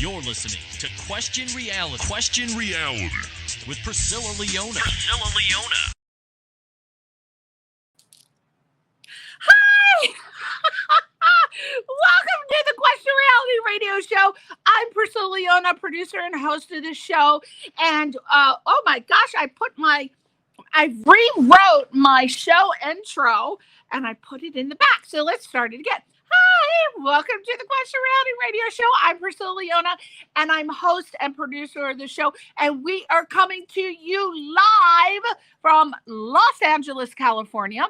You're listening to Question Reality. Question Reality with Priscilla Leona. Priscilla Leona. Hi! Welcome to the Question Reality Radio Show. I'm Priscilla Leona, producer and host of the show. And oh my gosh, I rewrote my show intro and I put it in the back. So let's start it again. Hi, welcome to the Question Reality Radio Show. I'm Priscilla Leona, and I'm host and producer of the show. And we are coming to you live from Los Angeles, California.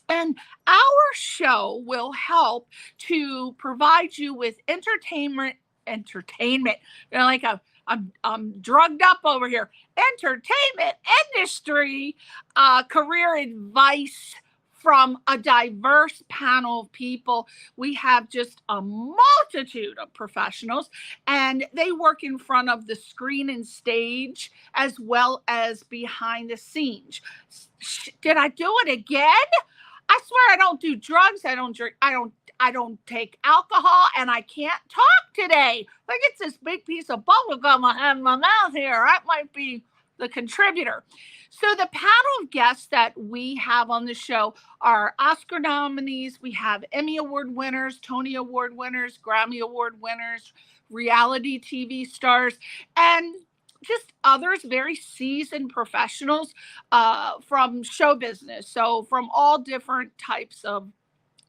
And our show will help to provide you with entertainment. You're like, I'm drugged up over here. Entertainment industry, career advice from a diverse panel of people. We have just a multitude of professionals, and they work in front of the screen and stage as well as behind the scenes. Did I do it again? I swear I don't do drugs. I don't drink. I don't take alcohol, and I can't talk today. Like, it's this big piece of bubble gum I have in my mouth here. That might be the contributor. So the panel of guests that we have on the show are Oscar nominees. We have Emmy Award winners, Tony Award winners, Grammy Award winners, reality TV stars, and just others, very seasoned professionals from show business. So from all different types of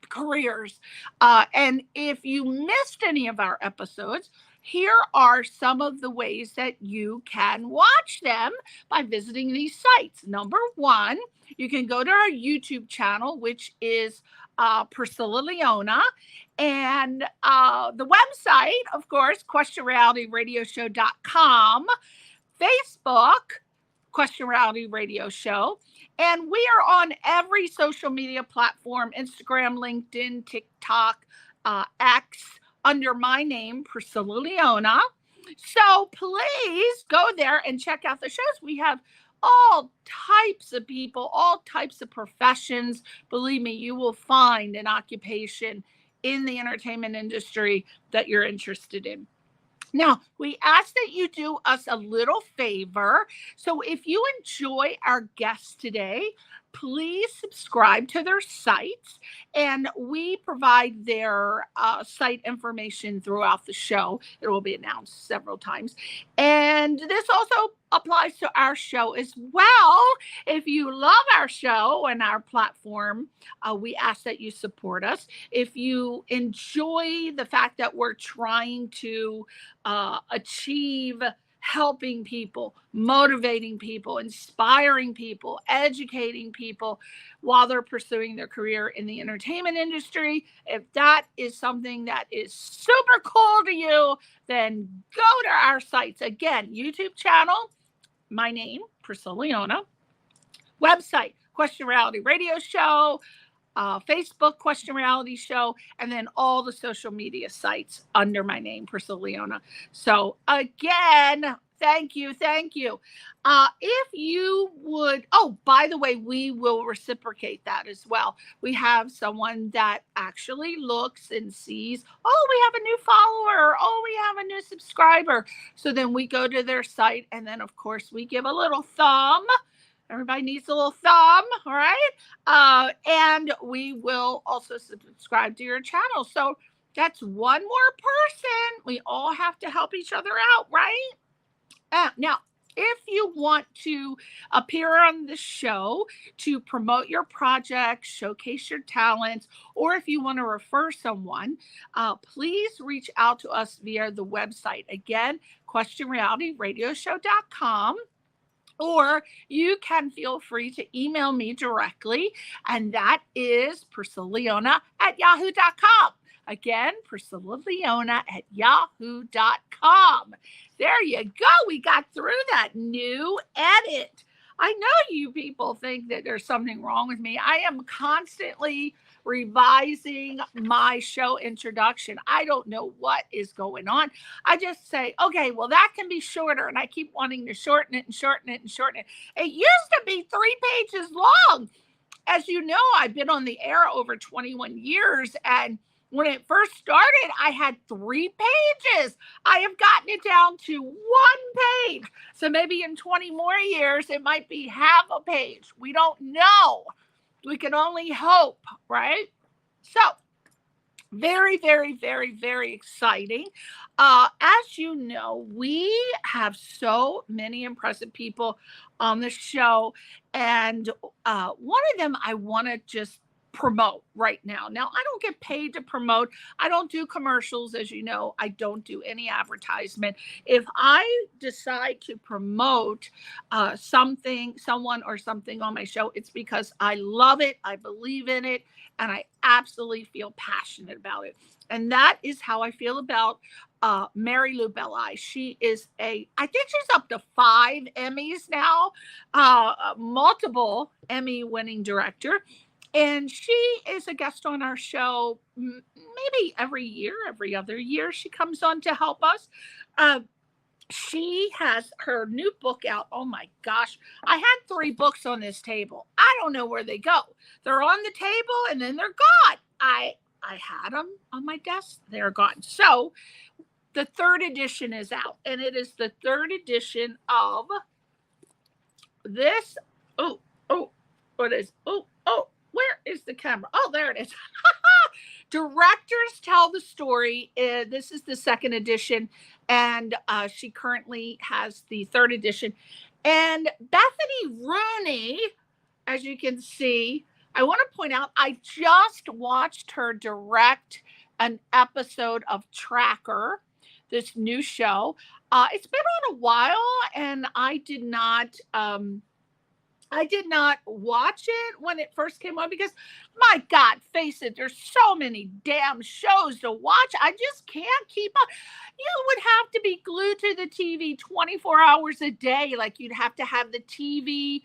careers. And if you missed any of our episodes, here are some of the ways that you can watch them by visiting these sites. Number one, you can go to our YouTube channel, which is Priscilla Leona. And the website, of course, questionrealityradioshow.com. Facebook, Question Reality Radio Show. And we are on every social media platform, Instagram, LinkedIn, TikTok, X, under my name, Priscilla Leona. So please go there and check out the shows. We have all types of people, all types of professions. Believe me, you will find an occupation in the entertainment industry that you're interested in. Now, we ask that you do us a little favor. So if you enjoy our guests today, please subscribe to their sites, and we provide their site information throughout the show. It will be announced several times. And this also applies to our show as well. If you love our show and our platform, we ask that you support us. If you enjoy the fact that we're trying to achieve helping people, motivating people, inspiring people, educating people while they're pursuing their career in the entertainment industry. If that is something that is super cool to you, then go to our sites. Again, YouTube channel, my name, Priscilla Leona. Website, Question Reality Radio Show. Facebook, Question Reality Show, and then all the social media sites under my name, Priscilla Leona. So again, thank you. If you would, oh, by the way, we will reciprocate that as well. We have someone that actually looks and sees, oh, we have a new follower, oh, we have a new subscriber. So then we go to their site, and then of course we give a little thumb. Everybody needs a little thumb, all right? And we will also subscribe to your channel. So that's one more person. We all have to help each other out, right? Now, if you want to appear on the show to promote your project, showcase your talents, or if you want to refer someone, please reach out to us via the website. Again, questionrealityradioshow.com. Or you can feel free to email me directly, and that is priscillaleona@yahoo.com. Again, priscillaleona@yahoo.com. There you go. We got through that new edit. I know you people think that there's something wrong with me. I am constantly revising my show introduction. I don't know what is going on. I just say, okay, well, that can be shorter. And I keep wanting to shorten it and shorten it and shorten it. It used to be 3 pages long. As you know, I've been on the air over 21 years, and When it first started, I had 3 pages. I have gotten it down to 1 page. So maybe in 20 more years, it might be half a page. We don't know. We can only hope, right? So very, very, very, very exciting. As you know, we have so many impressive people on the show. And one of them I want to just promote right now. Now, I don't get paid to promote. I don't do commercials. As you know, I don't do any advertisement. If I decide to promote someone or something on my show, it's because I love it, I believe in it, and I absolutely feel passionate about it. And that is how I feel about Mary Lou Belleye. She is I think she's up to 5 Emmys now, multiple Emmy winning director. And she is a guest on our show maybe every other year. She comes on to help us. She has her new book out. Oh my gosh. I had 3 books on this table. I don't know where they go. They're on the table and then they're gone. I had them on my desk. They're gone. So the 3rd edition is out, and it is the 3rd edition of this. What is? Where is the camera? Oh, there it is. Directors Tell the Story. This is the 2nd edition, and she currently has the 3rd edition. And Bethany Rooney, as you can see, I want to point out, I just watched her direct an episode of Tracker, this new show. It's been on a while, and I did not watch it when it first came on because, my God, face it, there's so many damn shows to watch. I just can't keep up. You would have to be glued to the TV 24 hours a day. Like, you'd have to have the TV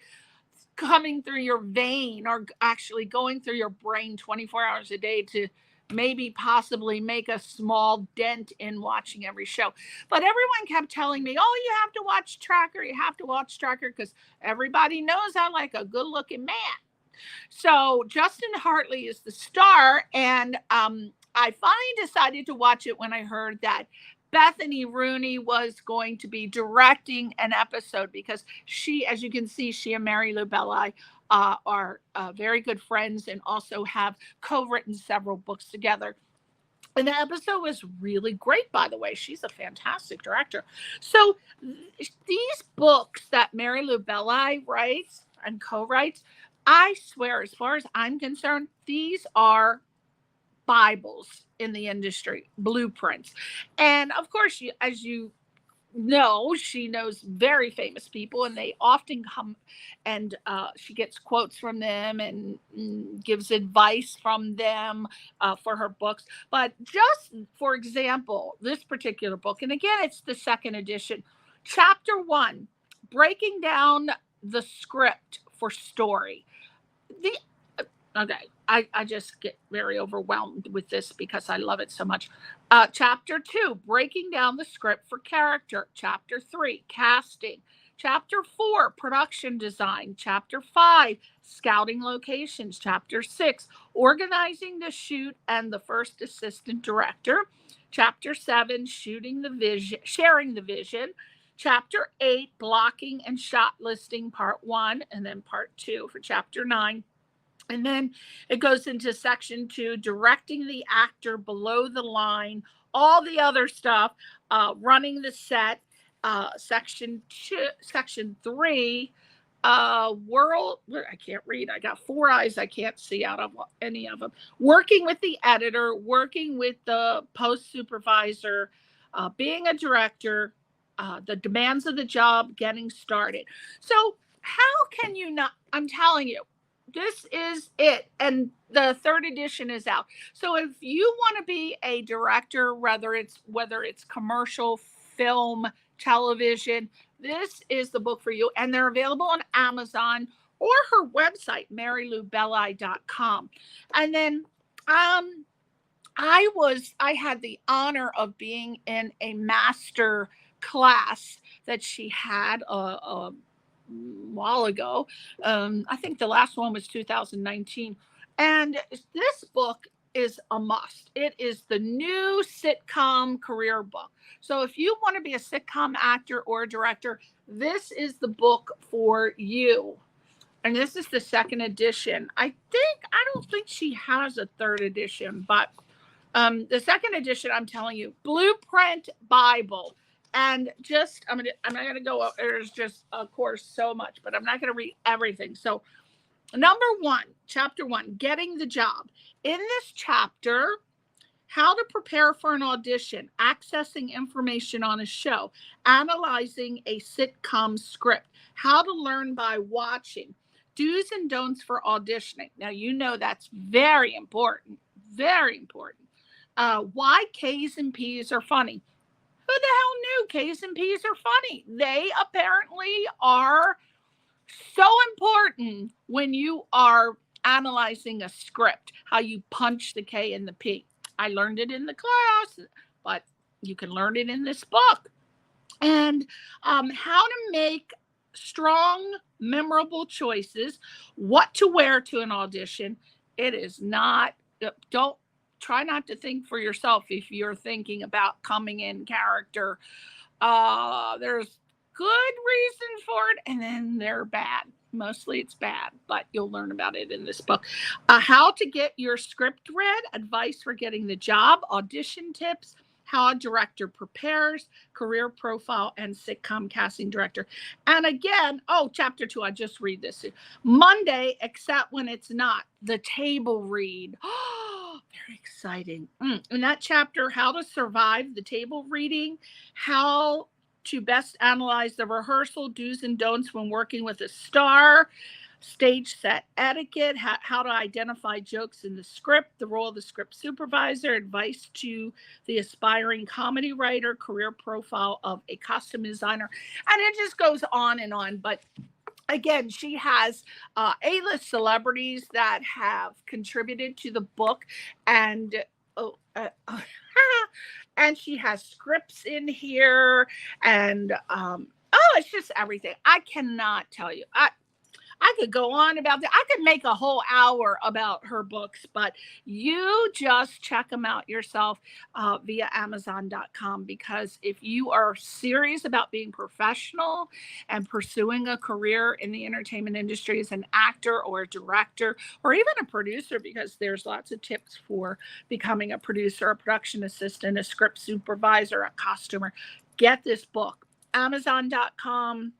coming through your vein, or actually going through your brain 24 hours a day to maybe possibly make a small dent in watching every show. But everyone kept telling me, oh, you have to watch Tracker. You have to watch Tracker because everybody knows I like a good looking man. So Justin Hartley is the star. And I finally decided to watch it when I heard that Bethany Rooney was going to be directing an episode, because she, as you can see, she and Mary Lou Belleye are very good friends and also have co-written several books together. And the episode was really great, by the way. She's a fantastic director. So these books that Mary Lou Belleye writes and co-writes, I swear, as far as I'm concerned, these are Bibles in the industry, blueprints. And of course, as you know, she knows very famous people, and they often come, and she gets quotes from them and gives advice from them for her books. But just for example, this particular book, and again, it's the 2nd edition, chapter 1, breaking down the script for story. Okay, I just get very overwhelmed with this because I love it so much. Chapter 2, breaking down the script for character. Chapter 3, casting. Chapter 4, production design. Chapter 5, scouting locations. Chapter 6, organizing the shoot and the first assistant director. Chapter 7, shooting the vision, sharing the vision. Chapter 8, blocking and shot listing, part 1, and then part 2 for chapter 9. And then it goes into section 2, directing the actor below the line, all the other stuff, running the set. Section 3, world. I can't read. I got 4 eyes. I can't see out of any of them. Working with the editor, working with the post supervisor, being a director, the demands of the job, getting started. So how can you not? I'm telling you. This is it. And the 3rd edition is out. So if you want to be a director, whether it's commercial, film, television, this is the book for you. And they're available on Amazon or her website, maryloubelleye.com. And then I had the honor of being in a master class that she had a while ago. I think the last one was 2019. And this book is a must. It is the new sitcom career book. So if you want to be a sitcom actor or director, this is the book for you. And this is the second edition. I don't think she has a third edition, but the second edition, I'm telling you, Blueprint Bible. And just, I'm not going to go, there's just, of course, so much, but I'm not going to read everything. So number 1, chapter 1, getting the job. In this chapter, how to prepare for an audition, accessing information on a show, analyzing a sitcom script, how to learn by watching, do's and don'ts for auditioning. Now, you know that's very important, very important. Why K's and P's are funny. Who the hell knew K's and P's are funny? They apparently are so important when you are analyzing a script, how you punch the K and the P. I learned it in the class, but you can learn it in this book. And how to make strong, memorable choices, what to wear to an audition. It is not, try not to think for yourself if you're thinking about coming in character. There's good reasons for it, and then they're bad. Mostly it's bad, but you'll learn about it in this book. How to get your script read, advice for getting the job, audition tips, how a director prepares, career profile, and sitcom casting director. And again, chapter 2, I just read this. Monday, except when it's not, the table read. Very exciting. In that chapter, how to survive the table reading, how to best analyze the rehearsal, do's and don'ts when working with a star, stage set etiquette, how to identify jokes in the script, the role of the script supervisor, advice to the aspiring comedy writer, career profile of a costume designer. And it just goes on and on. But again, she has A-list celebrities that have contributed to the book, and and she has scripts in here, and it's just everything. I cannot tell you. I could go on about that. I could make a whole hour about her books, but you just check them out yourself via Amazon.com, because if you are serious about being professional and pursuing a career in the entertainment industry as an actor or a director or even a producer, because there's lots of tips for becoming a producer, a production assistant, a script supervisor, a costumer, get this book. Amazon.com.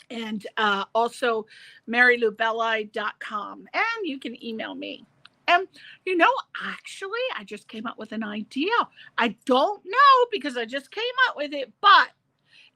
And also marylubelli.com. And you can email me. And, actually, I just came up with an idea. I don't know because I just came up with it. But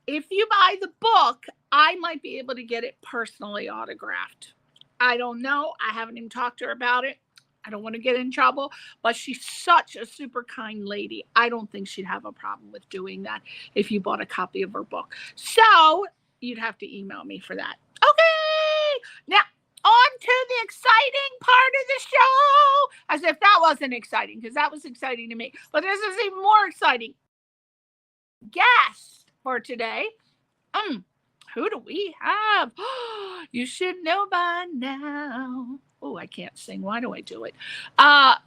if you buy the book, I might be able to get it personally autographed. I don't know. I haven't even talked to her about it. I don't want to get in trouble, but she's such a super kind lady. I don't think she'd have a problem with doing that if you bought a copy of her book. So you'd have to email me for that. Okay. Now, on to the exciting part of the show. As if that wasn't exciting, because that was exciting to me. But this is even more exciting. Guest for today. Who do we have? You should know by now. Oh, I can't sing. Why do I do it? Terrah.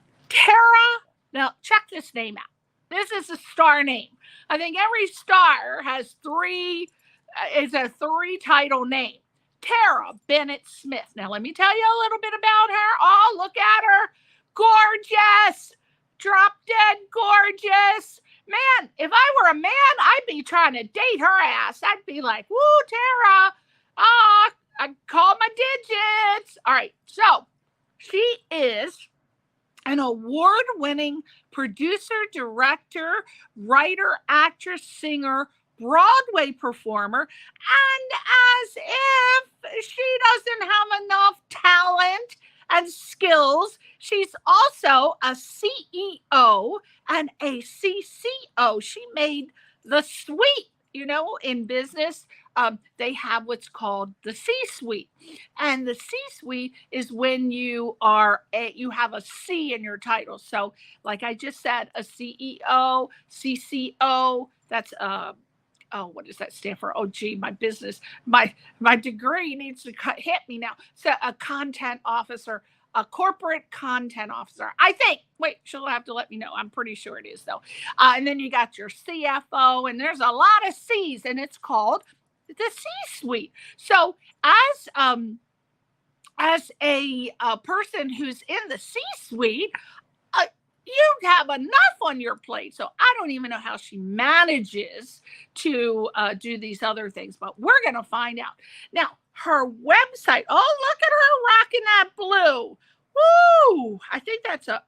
Now, check this name out. This is a star name. I think every star has it's a 3-title name. Terrah Bennett Smith. Now, let me tell you a little bit about her. Oh, look at her. Gorgeous. Drop dead gorgeous. Man, if I were a man, I'd be trying to date her ass. I'd be like, woo, Terrah. I call my digits. All right. So she is an award-winning producer, director, writer, actress, singer, Broadway performer, and as if she doesn't have enough talent and skills, she's also a CEO and a CCO. She made the suite. In business, they have what's called the C-suite, and the C-suite is when you have a C in your title. So, like I just said, a CEO, CCO. That's what does that stand for? Oh, gee, my business, my degree needs to hit me now. So a content officer, a corporate content officer. I think. Wait, she'll have to let me know. I'm pretty sure it is, though. And then you got your CFO, and there's a lot of C's, and it's called the C-suite. So as a person who's in the C-suite, you have enough on your plate. So I don't even know how she manages to do these other things, but we're going to find out. Now, her website. Oh, look at her rocking that blue. Woo! I think that's I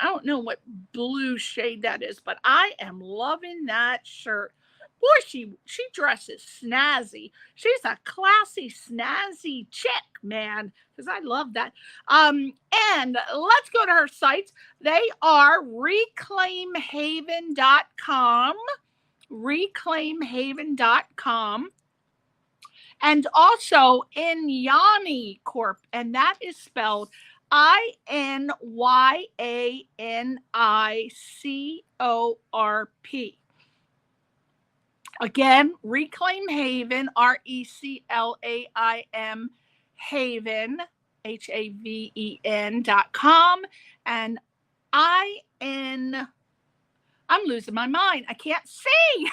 don't know what blue shade that is, but I am loving that shirt. Boy, she dresses snazzy. She's a classy, snazzy chick, man, because I love that. And let's go to her sites. They are reclaimhaven.com, reclaimhaven.com, and also Inyani Corp, and that is spelled INYANICORP. Again, Reclaim Haven, RECLAIM Haven, HAVEN.com, and I'm losing my mind. I can't see.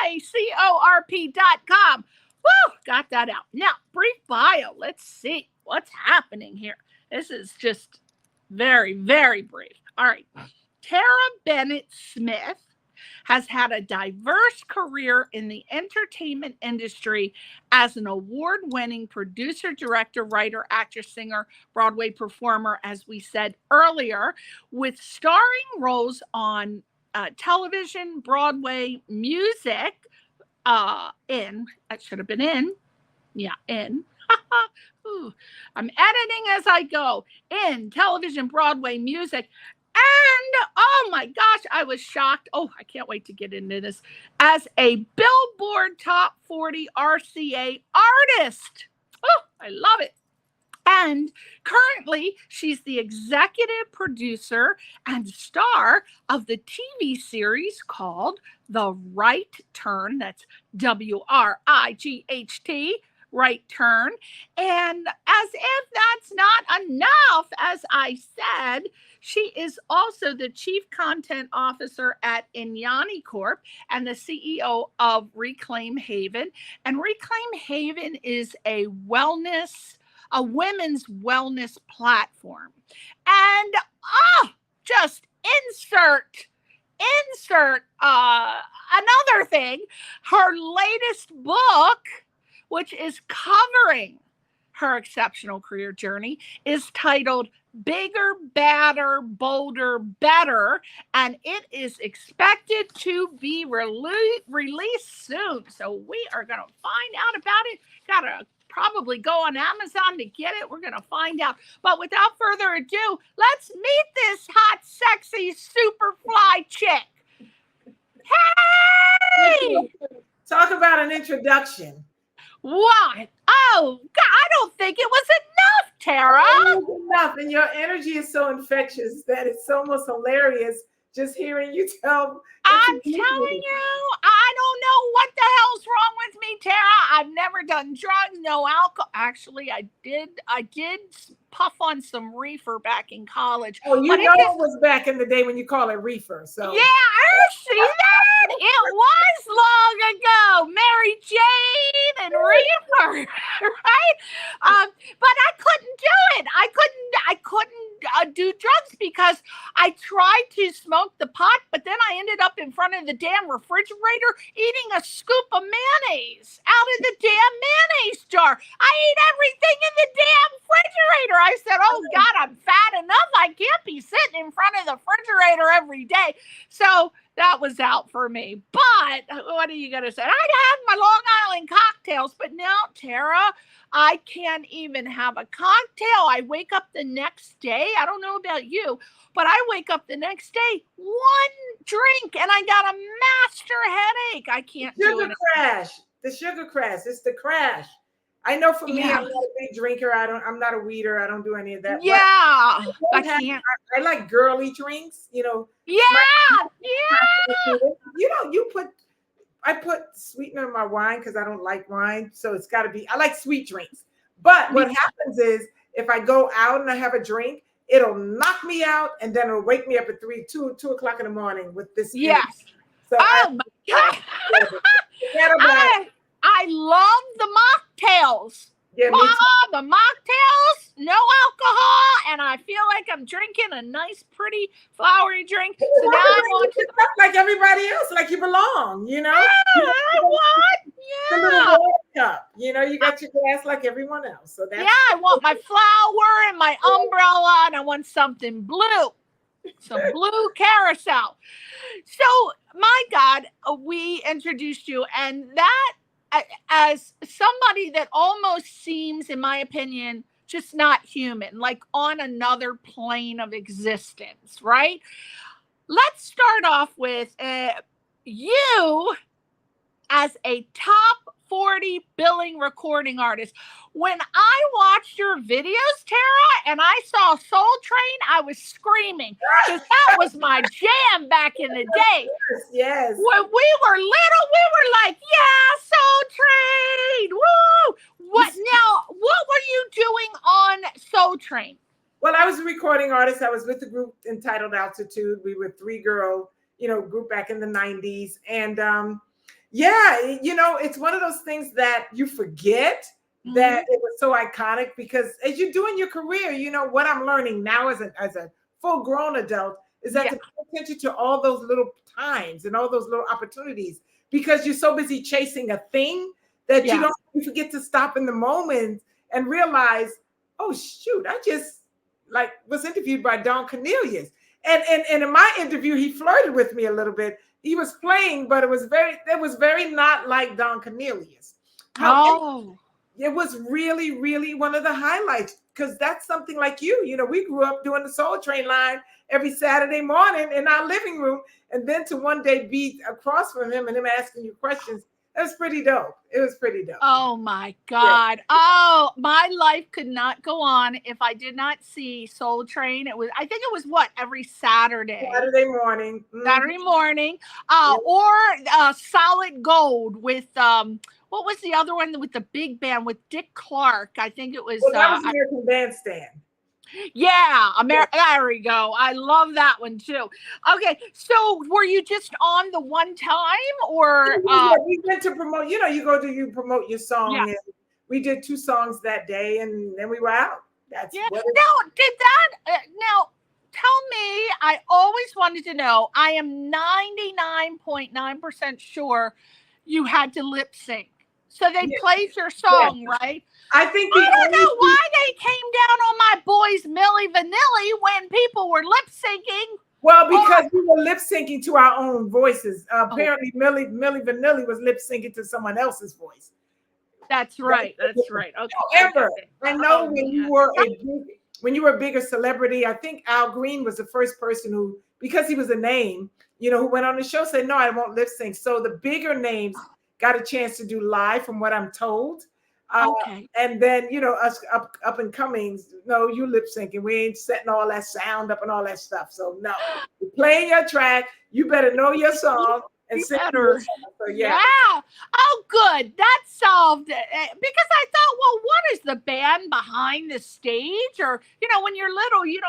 INYANICORP.com. Woo, got that out. Now, brief bio. Let's see what's happening here. This is just very, very brief. All right. Terrah Bennett Smith has had a diverse career in the entertainment industry as an award-winning producer, director, writer, actor, singer, Broadway performer, as we said earlier, with starring roles on television, Broadway, music, in. Ooh, I'm editing as I go. In television, Broadway, music. And oh my gosh, I was shocked. Oh, I can't wait to get into this. As a Billboard Top 40 RCA Artist. Oh, I love it. And currently, she's the executive producer and star of the TV series called The Wright Turn. That's WRIGHT, Wright Turn. And as if that's not enough, as I said, she is also the chief content officer at Inyani Corp and the CEO of Reclaim Haven. And Reclaim Haven is a women's wellness platform. And just insert another thing. Her latest book, which is covering her exceptional career journey, is titled Bigger, Badder, Bolder, Better, and it is expected to be released soon. So we are going to find out about it. Got to probably go on Amazon to get it. We're going to find out. But without further ado, let's meet this hot, sexy, super fly chick. Hey! Talk about an introduction. What? Oh, God, I don't think it was enough, Terrah. It was enough, and your energy is so infectious that it's almost hilarious just hearing you tell. I'm telling you, I don't know what the hell's wrong with me, Terrah. I've never done drugs, no alcohol. Actually, I did puff on some reefer back in college. Oh, you know it was back in the day when you call it reefer. So yeah, I see that. It was long ago. Mary Jane and reefer, right? But I couldn't do it. I couldn't do drugs because I tried to smoke the pot, but then I ended up in front of the damn refrigerator eating a scoop of mayonnaise out of the damn mayonnaise jar. I ate everything in the damn refrigerator. I said, oh God, I'm fat enough. I can't be sitting in front of the refrigerator every day. So that was out for me. But what are you going to say? I'd have my Long Island cocktails, but no, Terrah, I can't even have a cocktail. I wake up the next day. I don't know about you, but I wake up the next day, one drink, and I got a master headache. I can't do it. The sugar crash. It's the crash. I know for me, I'm not a big drinker. I'm not a weeder. I don't do any of that. Yeah, I can't. I like girly drinks, you know. Yeah. I put sweetener in my wine because I don't like wine. So it's got to be, I like sweet drinks. But what happens is if I go out and I have a drink, it'll knock me out and then it'll wake me up at 2 o'clock in the morning with this. Yes. Energy. So oh my God. I love the mocktails. Yeah, the mocktails, no alcohol, and I feel like I'm drinking a nice, pretty, flowery drink. So now I want to like everybody else, like you belong, you know. Yeah, I want. The little cup, you know, you got your glass like everyone else. So that's I want my flower and my umbrella, and I want something blue, some blue carousel. So, my God, we introduced you, and that. As somebody that almost seems, in my opinion, just not human, like on another plane of existence, right? Let's start off with you as a top 40 billing recording artist. When I watched your videos, Terrah, and I saw Soul Train, I was screaming because that was my jam back in the day. Yes. When we were little, we were like, yeah, Soul Train, woo! What were you doing on Soul Train? Well, I was a recording artist. I was with the group entitled Altitude. We were 3-girl, group back in the 90s. And yeah, it's one of those things that you forget that it was so iconic, because as you're doing your career, what I'm learning now as a full grown adult is that to pay attention to all those little times and all those little opportunities, because you're so busy chasing a thing that you forget to stop in the moment and realize, oh shoot, I just was interviewed by Don Cornelius. And in my interview, he flirted with me a little bit. He was playing, but it was very not like Don Cornelius. It was really, really one of the highlights, because that's something like you. We grew up doing the Soul Train line every Saturday morning in our living room, and then to one day be across from him and him asking you questions. It was pretty dope. It was pretty dope. Oh my God. Yeah. Oh, my life could not go on if I did not see Soul Train. I think it was every Saturday. Saturday morning. Saturday morning. Or Solid Gold with what was the other one with the big band with Dick Clark? I think it was. Well, that was American Bandstand. Yeah, there we go. I love that one too. Okay, so were you just on the one time, or we went to promote? You promote your song. Yeah. And we did 2 songs that day, and then we were out. That's Now, tell me. I always wanted to know. I am 99.9% sure you had to lip sync. So they played your song, right? I think I don't know why they came down on my boys Milli Vanilli when people were lip syncing. Well, because we were lip syncing to our own voices. Apparently, Milli Vanilli was lip syncing to someone else's voice. That's right. That's right. Okay. However, I know when you were a bigger celebrity, I think Al Green was the first person who, because he was a name, who went on the show, said, no, I won't lip sync. So the bigger names got a chance to do live, from what I'm told. And then, us up and comings, no, you lip syncing. We ain't setting all that sound up and all that stuff. So no, you're playing your track. You better know your song and sing your song. So, yeah. Oh, good. That solved it. Because I thought, well, what is the band behind the stage? Or, when you're little, you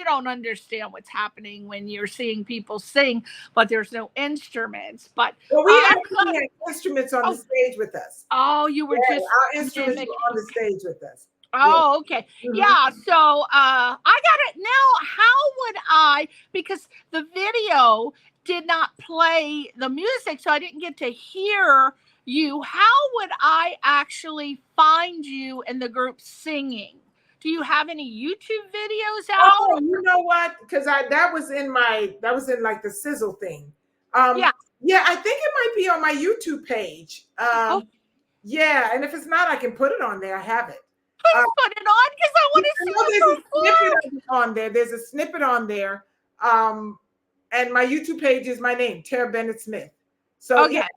don't understand what's happening when you're seeing people sing, but there's no instruments. But we actually had instruments on the stage with us. Oh, you were just our instruments were on the stage with us. Oh, okay. Yeah. So I got it now. How would I, because the video did not play the music, so I didn't get to hear you. How would I actually find you in the group singing? Do you have any YouTube videos out? Oh, you know what? Because that was in like the sizzle thing. Yeah, I think it might be on my YouTube page. Yeah, and if it's not, I can put it on there. I have it. Please put it on, because I want to see it on there. There's a snippet on there. And my YouTube page is my name, Terrah Bennett Smith. So yeah,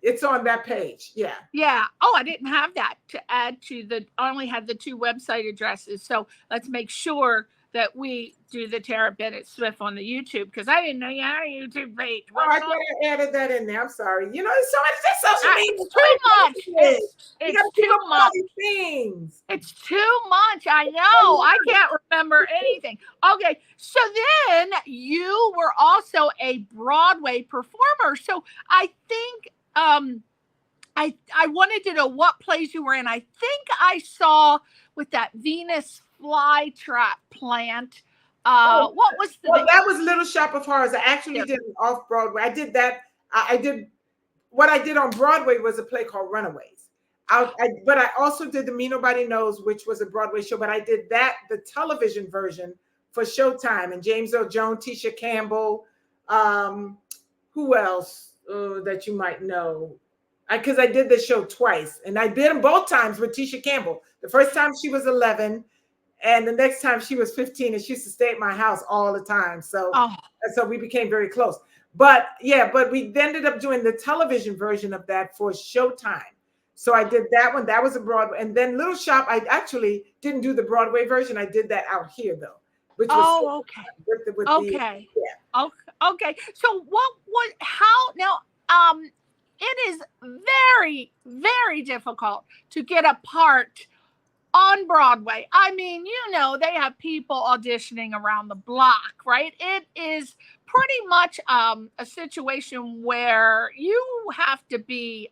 it's on that page. Yeah. Yeah. Oh, I didn't have that to add to I only had the 2 website addresses. So let's make sure that we do the Terrah Bennett Smith on the YouTube, because I didn't know you had a YouTube page. Oh, I thought I added that in there. I'm sorry. You know, it's just social media. It's too much. You got to It's keep too up with all much. these things. It's too much. I know. I can't remember anything. Okay. So then you were also a Broadway performer. So I think I wanted to know what plays you were in. I think I saw with that Venus flytrap plant. What was the? Well, that was Little Shop of Horrors. I actually did it off Broadway. I did that. I did what I did on Broadway was a play called Runaways. But I also did the Me Nobody Knows, which was a Broadway show. But I did that, the television version for Showtime, and James Earl Jones, Tisha Campbell. Who else that you might know? Because I did this show twice, and I did them both times with Tisha Campbell. The first time she was 11, and the next time she was 15, and she used to stay at my house all the time. So, so we became very close. But yeah, but we ended up doing the television version of that for Showtime. So I did that one. That was a Broadway, and then Little Shop. I actually didn't do the Broadway version. I did that out here though, which was okay. Okay. Okay. So how now? It is very, very difficult to get a part on Broadway. I mean, you know, they have people auditioning around the block, right? It is pretty much a situation where you have to be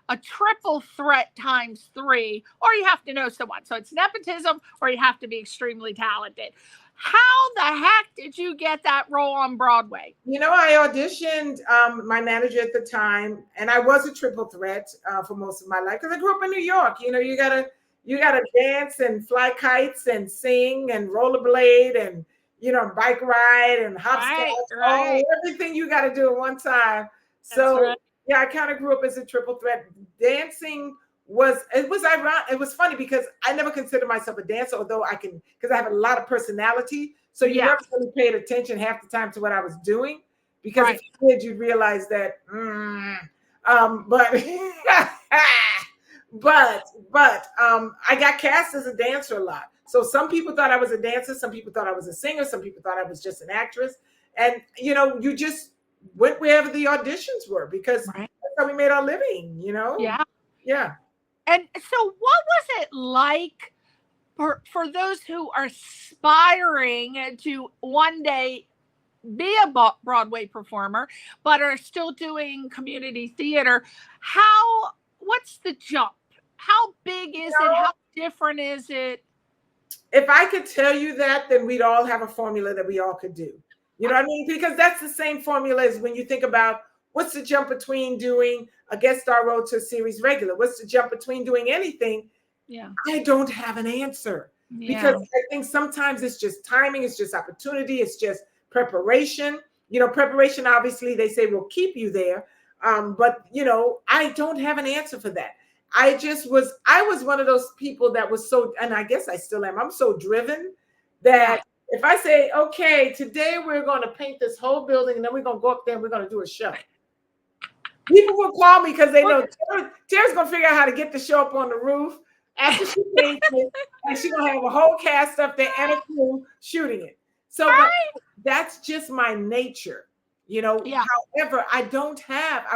a triple threat times 3, or you have to know someone. So it's nepotism, or you have to be extremely talented. How the heck did you get that role on Broadway? You know, I auditioned my manager at the time, and I was a triple threat for most of my life because I grew up in New York. You know, you gotta dance and fly kites and sing and rollerblade and, you know, bike ride and hopscotch, everything you got to do at one time. So yeah, I kind of grew up as a triple threat. Dancing was ironic. It was funny because I never considered myself a dancer, although because I have a lot of personality. So you never really paid attention half the time to what I was doing, because if you did, you'd realize that. But I got cast as a dancer a lot. So some people thought I was a dancer, some people thought I was a singer, some people thought I was just an actress. And you know, you just went wherever the auditions were, because that's how we made our living, you know? Yeah. And so what was it like for those who are aspiring to one day be a Broadway performer, but are still doing community theater? What's the jump? How big is it? How different is it? If I could tell you that, then we'd all have a formula that we all could do. You know what I mean? Because that's the same formula as when you think about what's the jump between doing a guest star role to a series regular? What's the jump between doing anything? Yeah. I don't have an answer, because I think sometimes it's just timing, it's just opportunity, it's just preparation. You know, preparation, obviously, they say will keep you there. But, you know, I don't have an answer for that. I was one of those people that was so, and I guess I still am, I'm so driven that if I say, okay, today we're going to paint this whole building and then we're going to go up there and we're going to do a show. People will call me because they know Terrah's going to figure out how to get the show up on the roof after she paints it, and she's going to have a whole cast up there and a crew shooting it. So that's just my nature, you know. However, I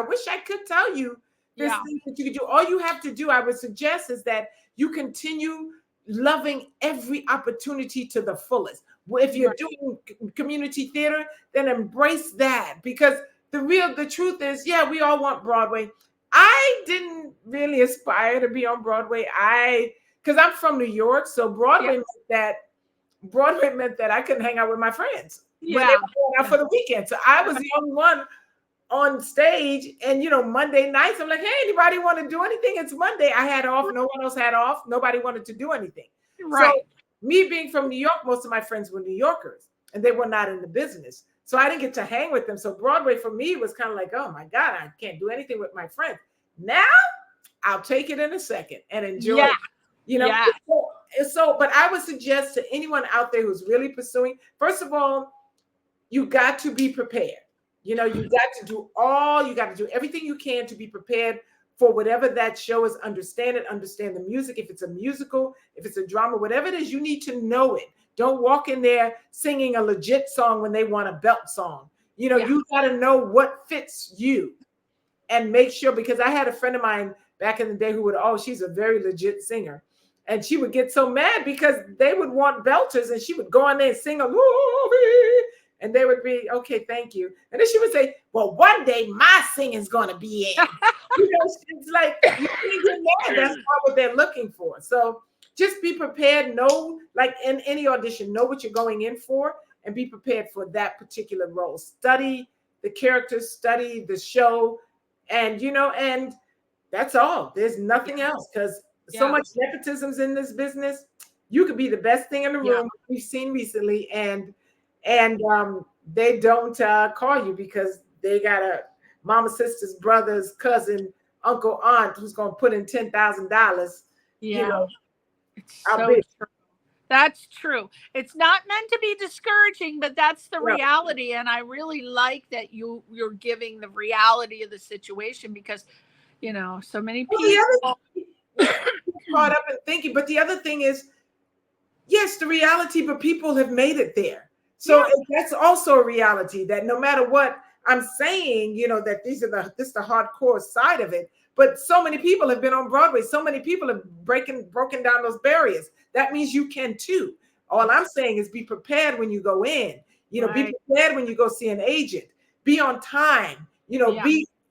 wish I could tell you there's things that you could do. All you have to do, I would suggest, is that you continue loving every opportunity to the fullest. If you're doing community theater, then embrace that, because the truth is, we all want Broadway. I didn't really aspire to be on Broadway. Because I'm from New York, so Broadway meant that I couldn't hang out with my friends when they were going out for the weekend. So I was the only one on stage. And, you know, Monday nights, I'm like, hey, anybody want to do anything? It's Monday. I had off. No one else had off. Nobody wanted to do anything. So me being from New York, most of my friends were New Yorkers, and they were not in the business. So I didn't get to hang with them. So Broadway for me was kind of like, oh my God, I can't do anything with my friends. Now I'll take it in a second and enjoy it. You know, so, but I would suggest to anyone out there who's really pursuing, first of all, you got to be prepared. You know, you got to do everything you can to be prepared for whatever that show is. Understand it, understand the music. If it's a musical, if it's a drama, whatever it is, you need to know it. Don't walk in there singing a legit song when they want a belt song. You know, you got to know what fits you and make sure, because I had a friend of mine back in the day who would, she's a very legit singer. And she would get so mad because they would want belters and she would go on there and sing a movie. And they would be, okay, thank you. And then she would say, well, one day my singing's going to be in. You know, it's like, you can't get mad. That's not what they're looking for. So just be prepared. Know, like in any audition, know what you're going in for and be prepared for that particular role. Study the characters, study the show, and, you know, and that's all. There's nothing else, because so much nepotism's in this business. You could be the best thing in the room. We've seen recently, and they don't call you because they got a mama, sister's, brother's, cousin, uncle, aunt who's going to put in $10,000. You know, it's so true. That's true. It's not meant to be discouraging, but that's the reality. And I really like that you're giving the reality of the situation, because, you know, so many people caught up in thinking. But the other thing is, yes, the reality, but people have made it there. So that's also a reality, that no matter what I'm saying, you know, that this is the hardcore side of it. But so many people have been on Broadway. So many people have broken down those barriers. That means you can too. All I'm saying is be prepared when you go in. You know, be prepared when you go see an agent. Be on time. You know,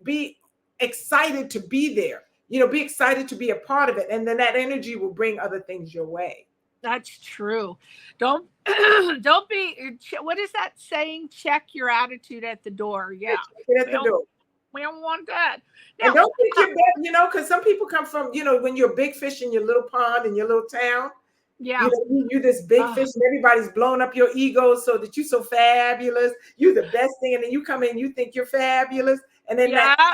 be excited to be there. You know, be excited to be a part of it. And then that energy will bring other things your way. That's true. Don't be, what is that saying? Check your attitude at the door. Yeah. At the door. We don't want that. Now, and don't think you're bad, you know, because some people come from, you know, when you're a big fish in your little pond, in your little town. Yeah. You know, you're this big fish and everybody's blowing up your ego so that you're so fabulous. You're the best thing. And then you come in, you think you're fabulous. And then that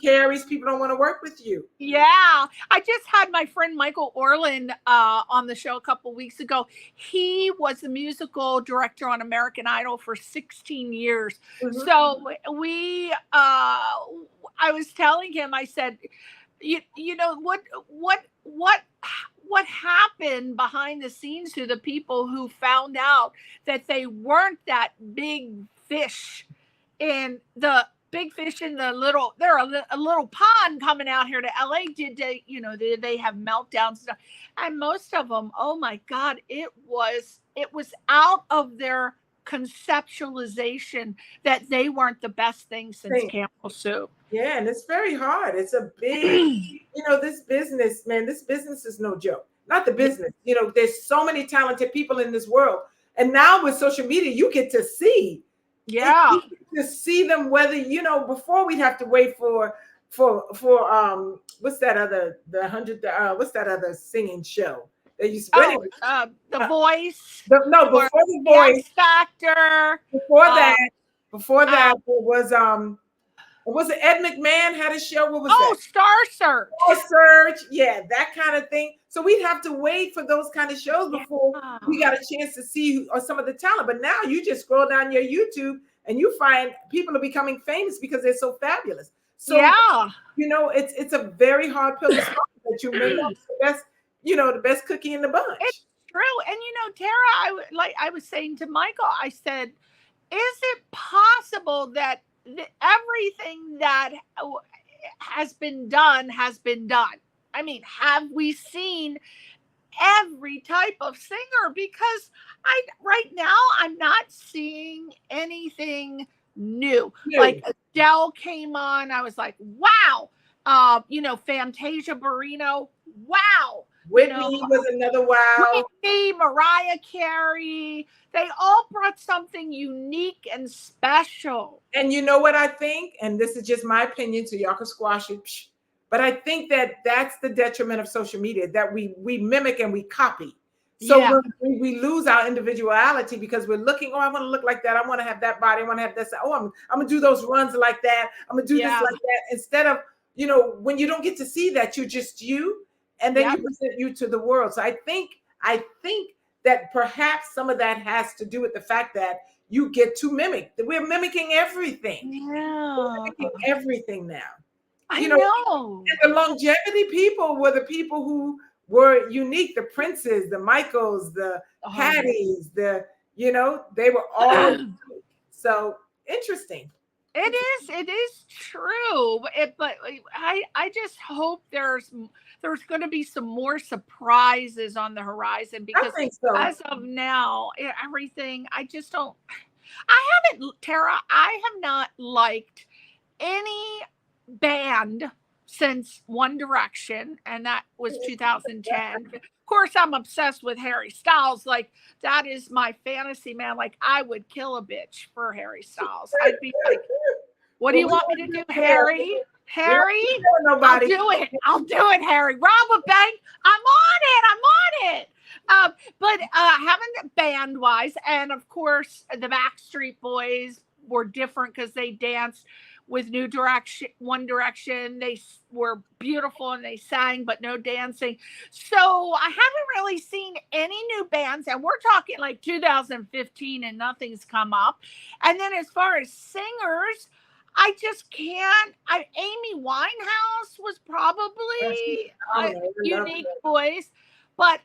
carries, people don't want to work with you. Yeah. I just had my friend Michael Orland on the show a couple of weeks ago. He was the musical director on American Idol for 16 years. Mm-hmm. So I was telling him, I said, you know, what happened behind the scenes to the people who found out that they weren't that big fish in the little, they're a little pond coming out here to LA. Did they have meltdowns and stuff? And most of them, oh my God, it was out of their conceptualization that they weren't the best thing since Campbell Soup. Yeah, and it's very hard. It's a big, you know, this business, man, this business is no joke. Not the business. You know, there's so many talented people in this world. And now with social media, you get to see. Yeah. You get to see them, whether, you know, before we'd have to wait for what's that other singing show? They used to The Voice. Before The Voice. X Factor. Before that, was it Ed McMahon had a show? What was that? Star Search. Star Search, yeah, that kind of thing. So we'd have to wait for those kind of shows before we got a chance to see some of the talent. But now you just scroll down your YouTube and you find people are becoming famous because they're so fabulous. So you know, it's a very hard pill to swallow that you may not be the best, you know, the best cookie in the bunch. It's true. And you know, Terrah, I was saying to Michael, I said, is it possible that everything that has been done has been done? I mean, have we seen every type of singer? Because right now I'm not seeing anything new. Like Adele came on, I was like, wow. You know, Fantasia Barrino, wow. Whitney was another wow. Whitney, Mariah Carey, they all brought something unique and special. And you know what I think? And this is just my opinion, so y'all can squash it. But I think that that's the detriment of social media, that we mimic and we copy. So we lose our individuality because we're looking, I want to look like that. I want to have that body. I want to have this. Oh, I'm going to do those runs like that. I'm going to do this like that. Instead of, you know, when you don't get to see that, you're just you. And then you present you to the world. So I think that perhaps some of that has to do with the fact that you get to mimic. We're mimicking everything. Yeah. We're mimicking everything now. I know. And the longevity people were the people who were unique, the Princes, the Michaels, the Patties, they were all so interesting. It is true. But I just hope there's going to be some more surprises on the horizon, because as of now, everything, I just don't. Terrah, I have not liked any band since One Direction, and that was 2010. Of course, I'm obsessed with Harry Styles. Like, that is my fantasy, man. Like, I would kill a bitch for Harry Styles. I'd be like, what do you want me to do, Harry? Harry? I'll do it, Harry. Rob a bank. I'm on it. But having band-wise, and of course, the Backstreet Boys were different because they danced with One Direction. They were beautiful and they sang, but no dancing. So I haven't really seen any new bands, and we're talking like 2015 and nothing's come up. And then as far as singers, I just can't. Amy Winehouse was probably a unique voice. But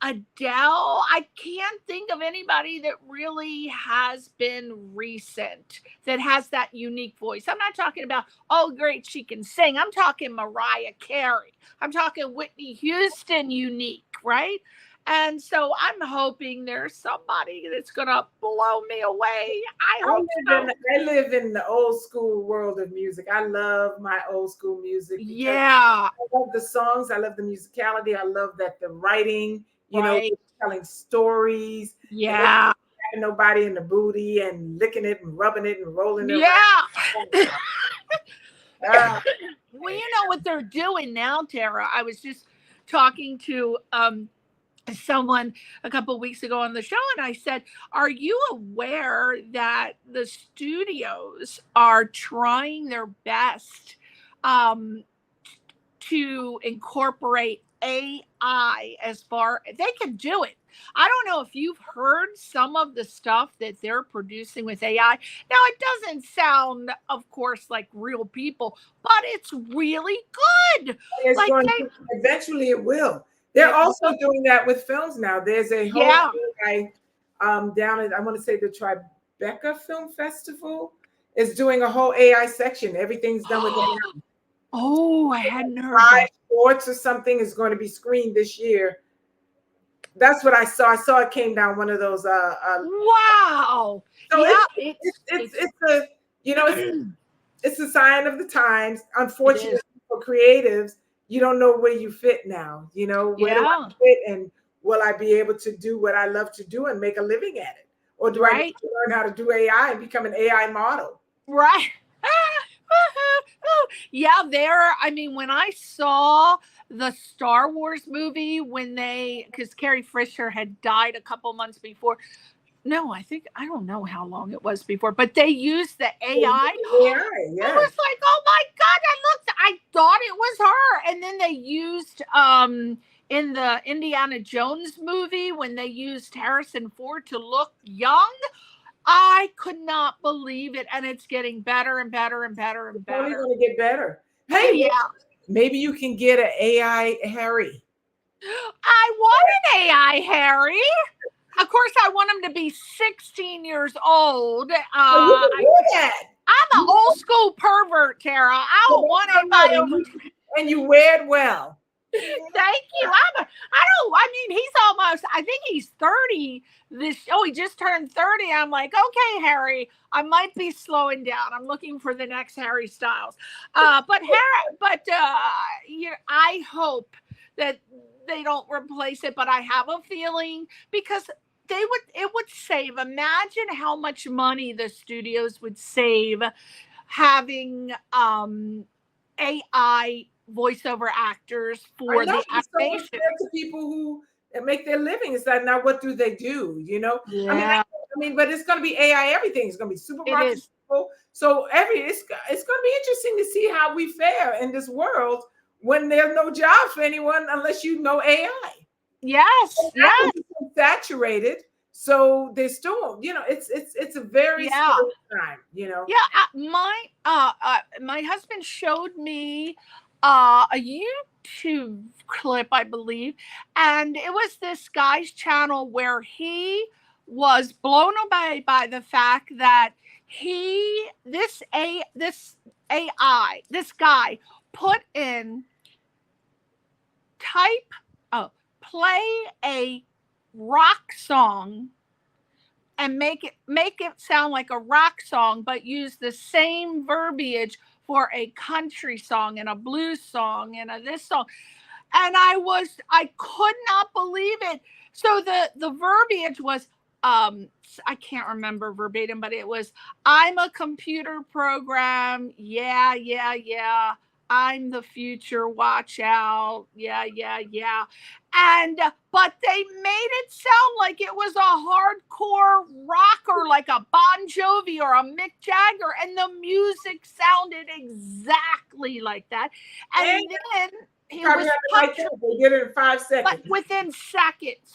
Adele, I can't think of anybody that really has been recent that has that unique voice. I'm not talking about, oh, great, she can sing. I'm talking Mariah Carey. I'm talking Whitney Houston unique, right? And so I'm hoping there's somebody that's going to blow me away. I live in the old school world of music. I love my old school music. Yeah. I love the songs. I love the musicality. I love that the writing, telling stories. Yeah. Having nobody in the booty and licking it and rubbing it and rolling it. Yeah. Well, you know what they're doing now, Terrah. I was just talking to someone a couple of weeks ago on the show, and I said, are you aware that the studios are trying their best to incorporate AI as far they can do it? I don't know if you've heard some of the stuff that they're producing with AI. Now, it doesn't sound, of course, like real people, but it's really good. Eventually it will. They're also doing that with films now. There's a whole guy down at, I want to say, the Tribeca Film Festival is doing a whole AI section. Everything's done with AI. Oh, I hadn't heard that. Sports or something is going to be screened this year. That's what I saw. I saw it came down one of those. Wow. So it's a sign of the times. Unfortunately for creatives, you don't know where you fit now. Where do I fit, and will I be able to do what I love to do and make a living at it? Or do I need to learn how to do AI and become an AI model? Right. Yeah, when I saw the Star Wars movie, because Carrie Fisher had died a couple months before. No, I don't know how long it was before, but they used the AI. Yeah. I was like, oh my God, I thought it was her. And then they used, in the Indiana Jones movie, when they used Harrison Ford to look young, I could not believe it. And it's getting better and better and better and better. It's only going to get better. Hey, maybe you can get an AI Harry. I want an AI Harry. Of course, I want him to be 16 years old. I'm an old school pervert, Terrah. I don't want anybody over. And you wear it well. Thank you. I think he's 30. He just turned 30. I'm like, okay, Harry, I might be slowing down. I'm looking for the next Harry Styles. I hope that they don't replace it, but I have a feeling, because it would save. Imagine how much money the studios would save having AI voiceover actors for the animation. To people who make their living. It's like, now what do they do? Yeah. But it's going to be AI. Everything is going to be super profitable. So it's going to be interesting to see how we fare in this world when there's no job for anyone unless you know AI. Yes. Saturated So they're still, it's a very scary time, My husband showed me a YouTube clip, I believe, and it was this guy's channel where he was blown away by the fact that this guy put in play a rock song and make it sound like a rock song, but use the same verbiage for a country song and a blues song and this song. And I could not believe it. So the verbiage was, I can't remember verbatim, but it was, I'm a computer program. Yeah. I'm the future. Watch out. Yeah. But they made it sound like it was a hardcore rocker, like a Bon Jovi or a Mick Jagger, and the music sounded exactly like that. And then it was they did it in 5 seconds. But within seconds.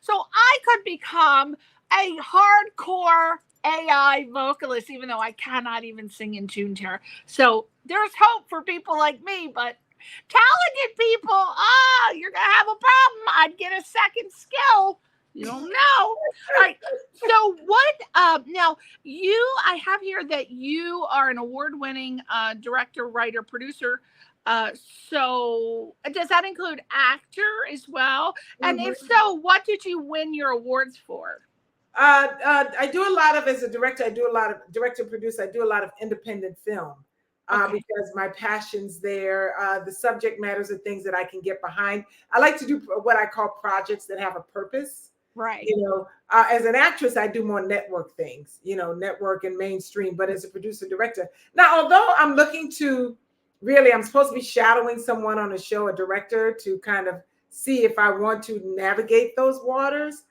So I could become a hardcore AI vocalist, even though I cannot even sing in tune, Terrah. So there's hope for people like me, but talented people, you're gonna have a problem. I'd get a second skill. You don't know. All right. So what now I have here that you are an award-winning director, writer, producer. So does that include actor as well? And if so, what did you win your awards for? I do a lot of, as a director, I do a lot of director producer. I do a lot of independent film because my passion's there. The subject matters are things that I can get behind. I like to do what I call projects that have a purpose. Right. As an actress, I do more network things, network and mainstream, but as a producer director. Now, although I'm looking to I'm supposed to be shadowing someone on a show, a director, to kind of see if I want to navigate those waters.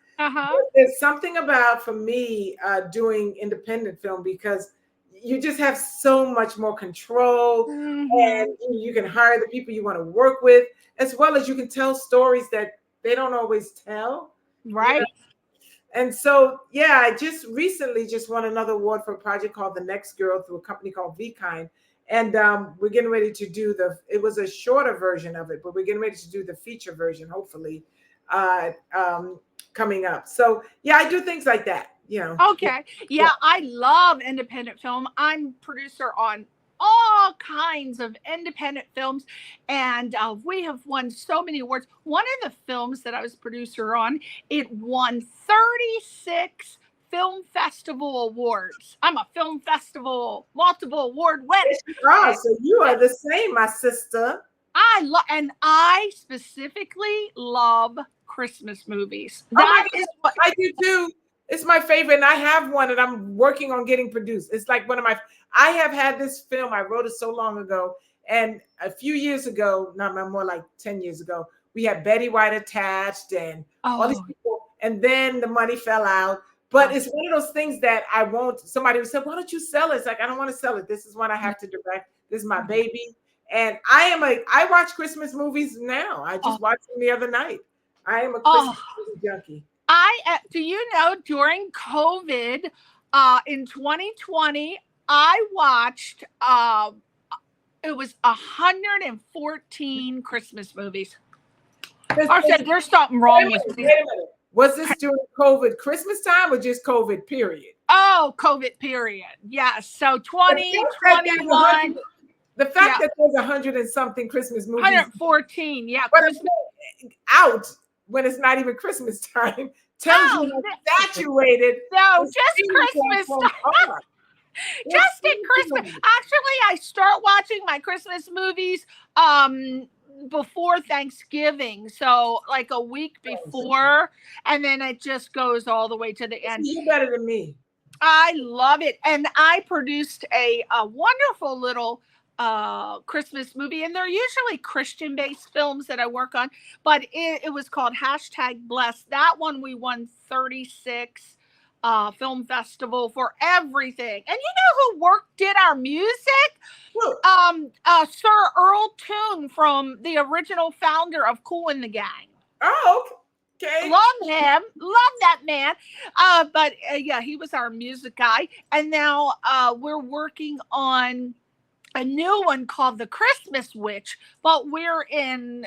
There's something about, for me, doing independent film, because you just have so much more control, and you can hire the people you want to work with, as well as you can tell stories that they don't always tell. Right. And so, I just recently won another award for a project called The Next Girl through a company called V-Kind. And we're getting ready to do it was a shorter version of it, but we're getting ready to do the feature version, hopefully, coming up. So, I do things like that, Okay. Yeah, I love independent film. I'm producer on all kinds of independent films, and we have won so many awards. One of the films that I was producer on, it won 36 film festival awards. I'm a film festival multiple award winner. So you are the same, my sister. I specifically love Christmas movies. That is what I do too. It's my favorite, and I have one that I'm working on getting produced. It's like I have had this film. I wrote it so long ago, and a few years ago, more like 10 years ago, we had Betty White attached and all these people, and then the money fell out. But it's one of those things that I won't. Somebody would say, "Why don't you sell it?" It's like, I don't want to sell it. This is one I have to direct. This is my baby, and I watch Christmas movies now. I just watched them the other night. I am a Christmas movie junkie. Do you know, during COVID, in 2020, I watched it was 114 Christmas movies. I said, there's something wrong with me. Was this during COVID Christmas time or just COVID period? Oh, COVID period. Yes. So 2021. The fact that there's 100 and something Christmas movies. 114. Yeah. But it's out when it's not even Christmas time. Tells you how saturated. No, just Christmas time. Just in Christmas. Actually, I start watching my Christmas movies before Thanksgiving, so like a week before, and then it just goes all the way to the end. You're better than me. I love it. And I produced a wonderful little Christmas movie, and they're usually Christian-based films that I work on, but it was called #Blessed. That one we won 36 film festival for everything. And you know who did our music? Sir Earl Toon, from the original founder of Kool and the Gang. Oh, okay. Love him. Love that man. But yeah, he was our music guy. And now we're working on a new one called The Christmas Witch, but we're in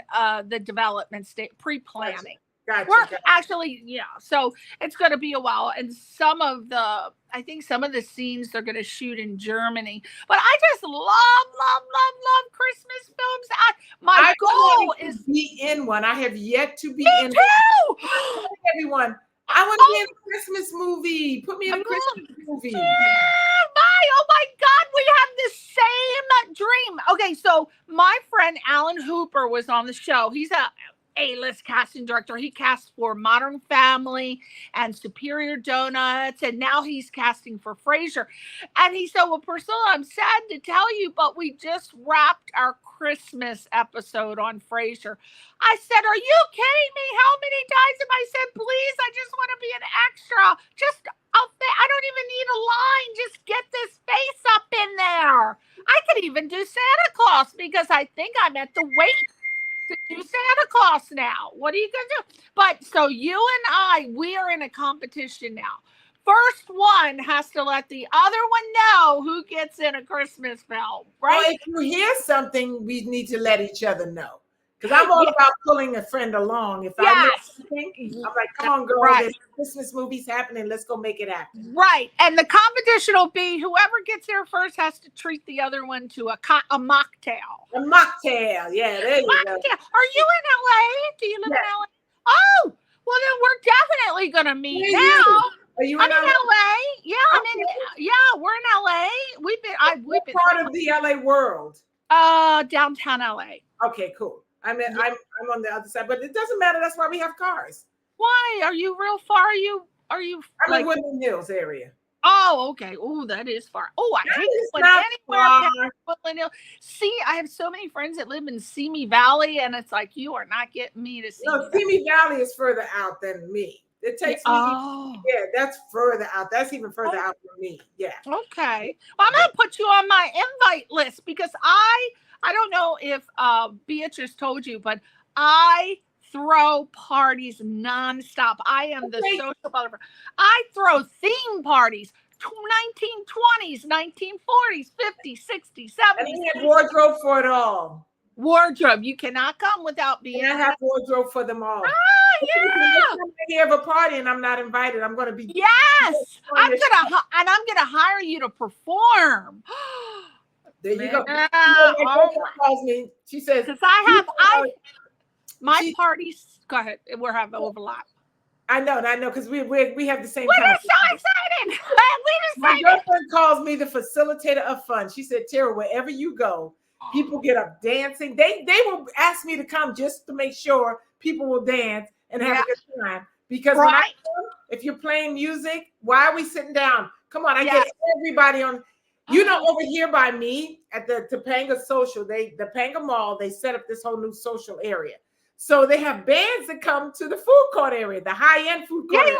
the development state, pre-planning. We're actually, yeah, so it's going to be a while. And I think some of the scenes they're going to shoot in Germany. But I just love Christmas films. My goal is to be in one. I have yet to be in too. Everyone, I want to be in a Christmas movie. Put me in a Christmas movie. Oh my God, we have the same dream. Okay, so my friend Alan Hooper was on the show. He's A-list casting director. He cast for Modern Family and Superior Donuts, and now he's casting for Frasier. And he said, well, Priscilla, I'm sad to tell you, but we just wrapped our Christmas episode on Frasier. I said, are you kidding me? How many times have I said, please, I just want to be an extra. I don't even need a line. Just get this face up in there. I could even do Santa Claus because I think I'm at the weight to do Santa Claus now. What are you gonna do? But so you and we are in a competition now. First one has to let the other one know who gets in a Christmas film, right? Well, if you hear something, we need to let each other know. Because I'm all about pulling a friend along. If I miss something, I'm like, come on, girl, there's Christmas movies happening. Let's go make it happen. Right. And the competition will be whoever gets there first has to treat the other one to a mocktail. A mocktail. Yeah, there you go. Are you in LA? Do you live in LA? Oh, well, then we're definitely going to meet now. Are you I'm in LA. Yeah, we're in LA. We've been part of the LA world. Downtown LA. Okay, cool. I'm on the other side, but it doesn't matter. That's why we have cars. Why? Are you real far? Are you I'm in Woodland Hills area. Oh, okay. Oh, that is far. Oh, I hate this one anywhere. Woodland Hills. See, I have so many friends that live in Simi Valley, and it's like you are not getting me to see. No, Simi Valley is further out than me. It takes me. Yeah, that's further out. That's even further out from me. Yeah. Okay. Well, I'm gonna put you on my invite list because I don't know if Beatrice told you, but I throw parties nonstop. I am the social butterfly. I throw theme parties, 1920s, 1940s, 50s, 60s, 70s. And you have wardrobe for it all. Wardrobe. You cannot come without being. And I have wardrobe for them all. Yeah. You have a party and I'm not invited. I'm going to be. Yes. I'm gonna hire you to perform. There you go. My girlfriend calls me. She says, because my parties. Go ahead. We're having overlap. I know, because we have the same. We're so excited. My girlfriend calls me the facilitator of fun. She said, Terrah, wherever you go, people get up dancing. They will ask me to come just to make sure people will dance and have a good time. Because when I come, if you're playing music, why are we sitting down? Come on, I get everybody on. You know, over here by me at the Topanga Social, the Topanga Mall, they set up this whole new social area. So they have bands that come to the food court area, the high-end food court area.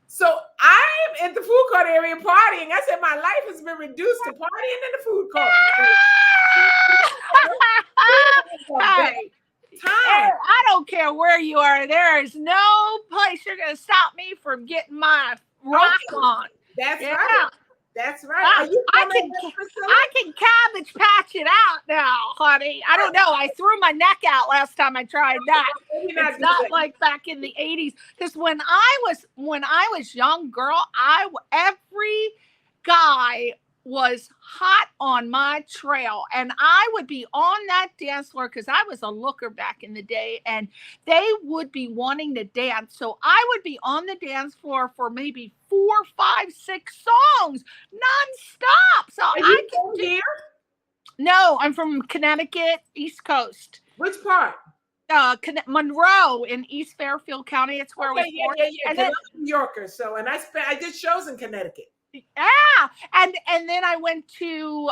So I'm at the food court area partying. I said my life has been reduced to partying in the food court. Hey, I don't care where you are. There is no place you're going to stop me from getting my rock on. That's right. That's right. I can cabbage patch it out now, honey. I don't know. I threw my neck out last time I tried that. It's not like back in the 80s. Because when I was young, girl, every guy was hot on my trail, and I would be on that dance floor because I was a looker back in the day, and they would be wanting to dance. So I would be on the dance floor for maybe 4, 5, 6 songs nonstop. So I can do here. No, I'm from Connecticut, East Coast. Which part? Monroe in East Fairfield County. It's where we born. Yeah. And then, I'm a New Yorker, so I did shows in Connecticut. Yeah, and then I went to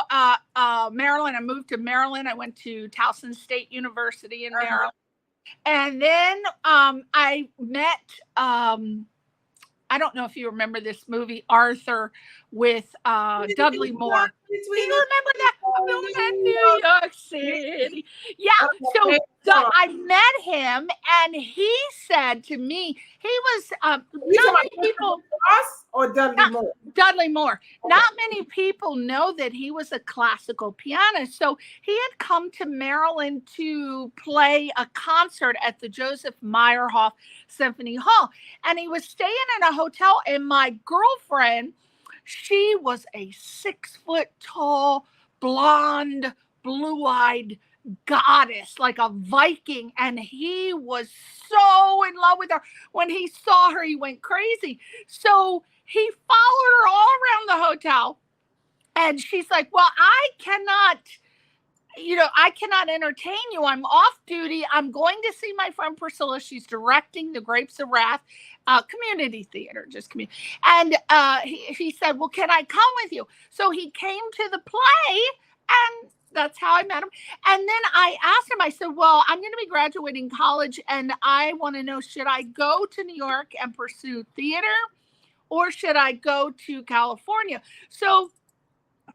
Maryland. I moved to Maryland. I went to Towson State University in Maryland, and then I met. I don't know if you remember this movie Arthur with Dudley Moore. Do you remember that? in New York City. Yeah. So I met him, and he said to me, he was not many people. Ross or Dudley Moore? Dudley Moore. Okay. Not many people know that he was a classical pianist. So he had come to Maryland to play a concert at the Joseph Meyerhoff Symphony Hall, and he was staying in a hotel. And my girlfriend, she was a 6 foot tall, blonde, blue-eyed goddess, like a Viking, and he was so in love with her. When he saw her, he went crazy. So he followed her all around the hotel, and she's like, well, I cannot entertain you. I'm off duty. I'm going to see my friend Priscilla. She's directing the Grapes of Wrath community theater, just community. And he said, well, can I come with you? So he came to the play, and that's how I met him. And then I asked him, I said, well, I'm going to be graduating college, and I want to know, should I go to New York and pursue theater, or should I go to California? So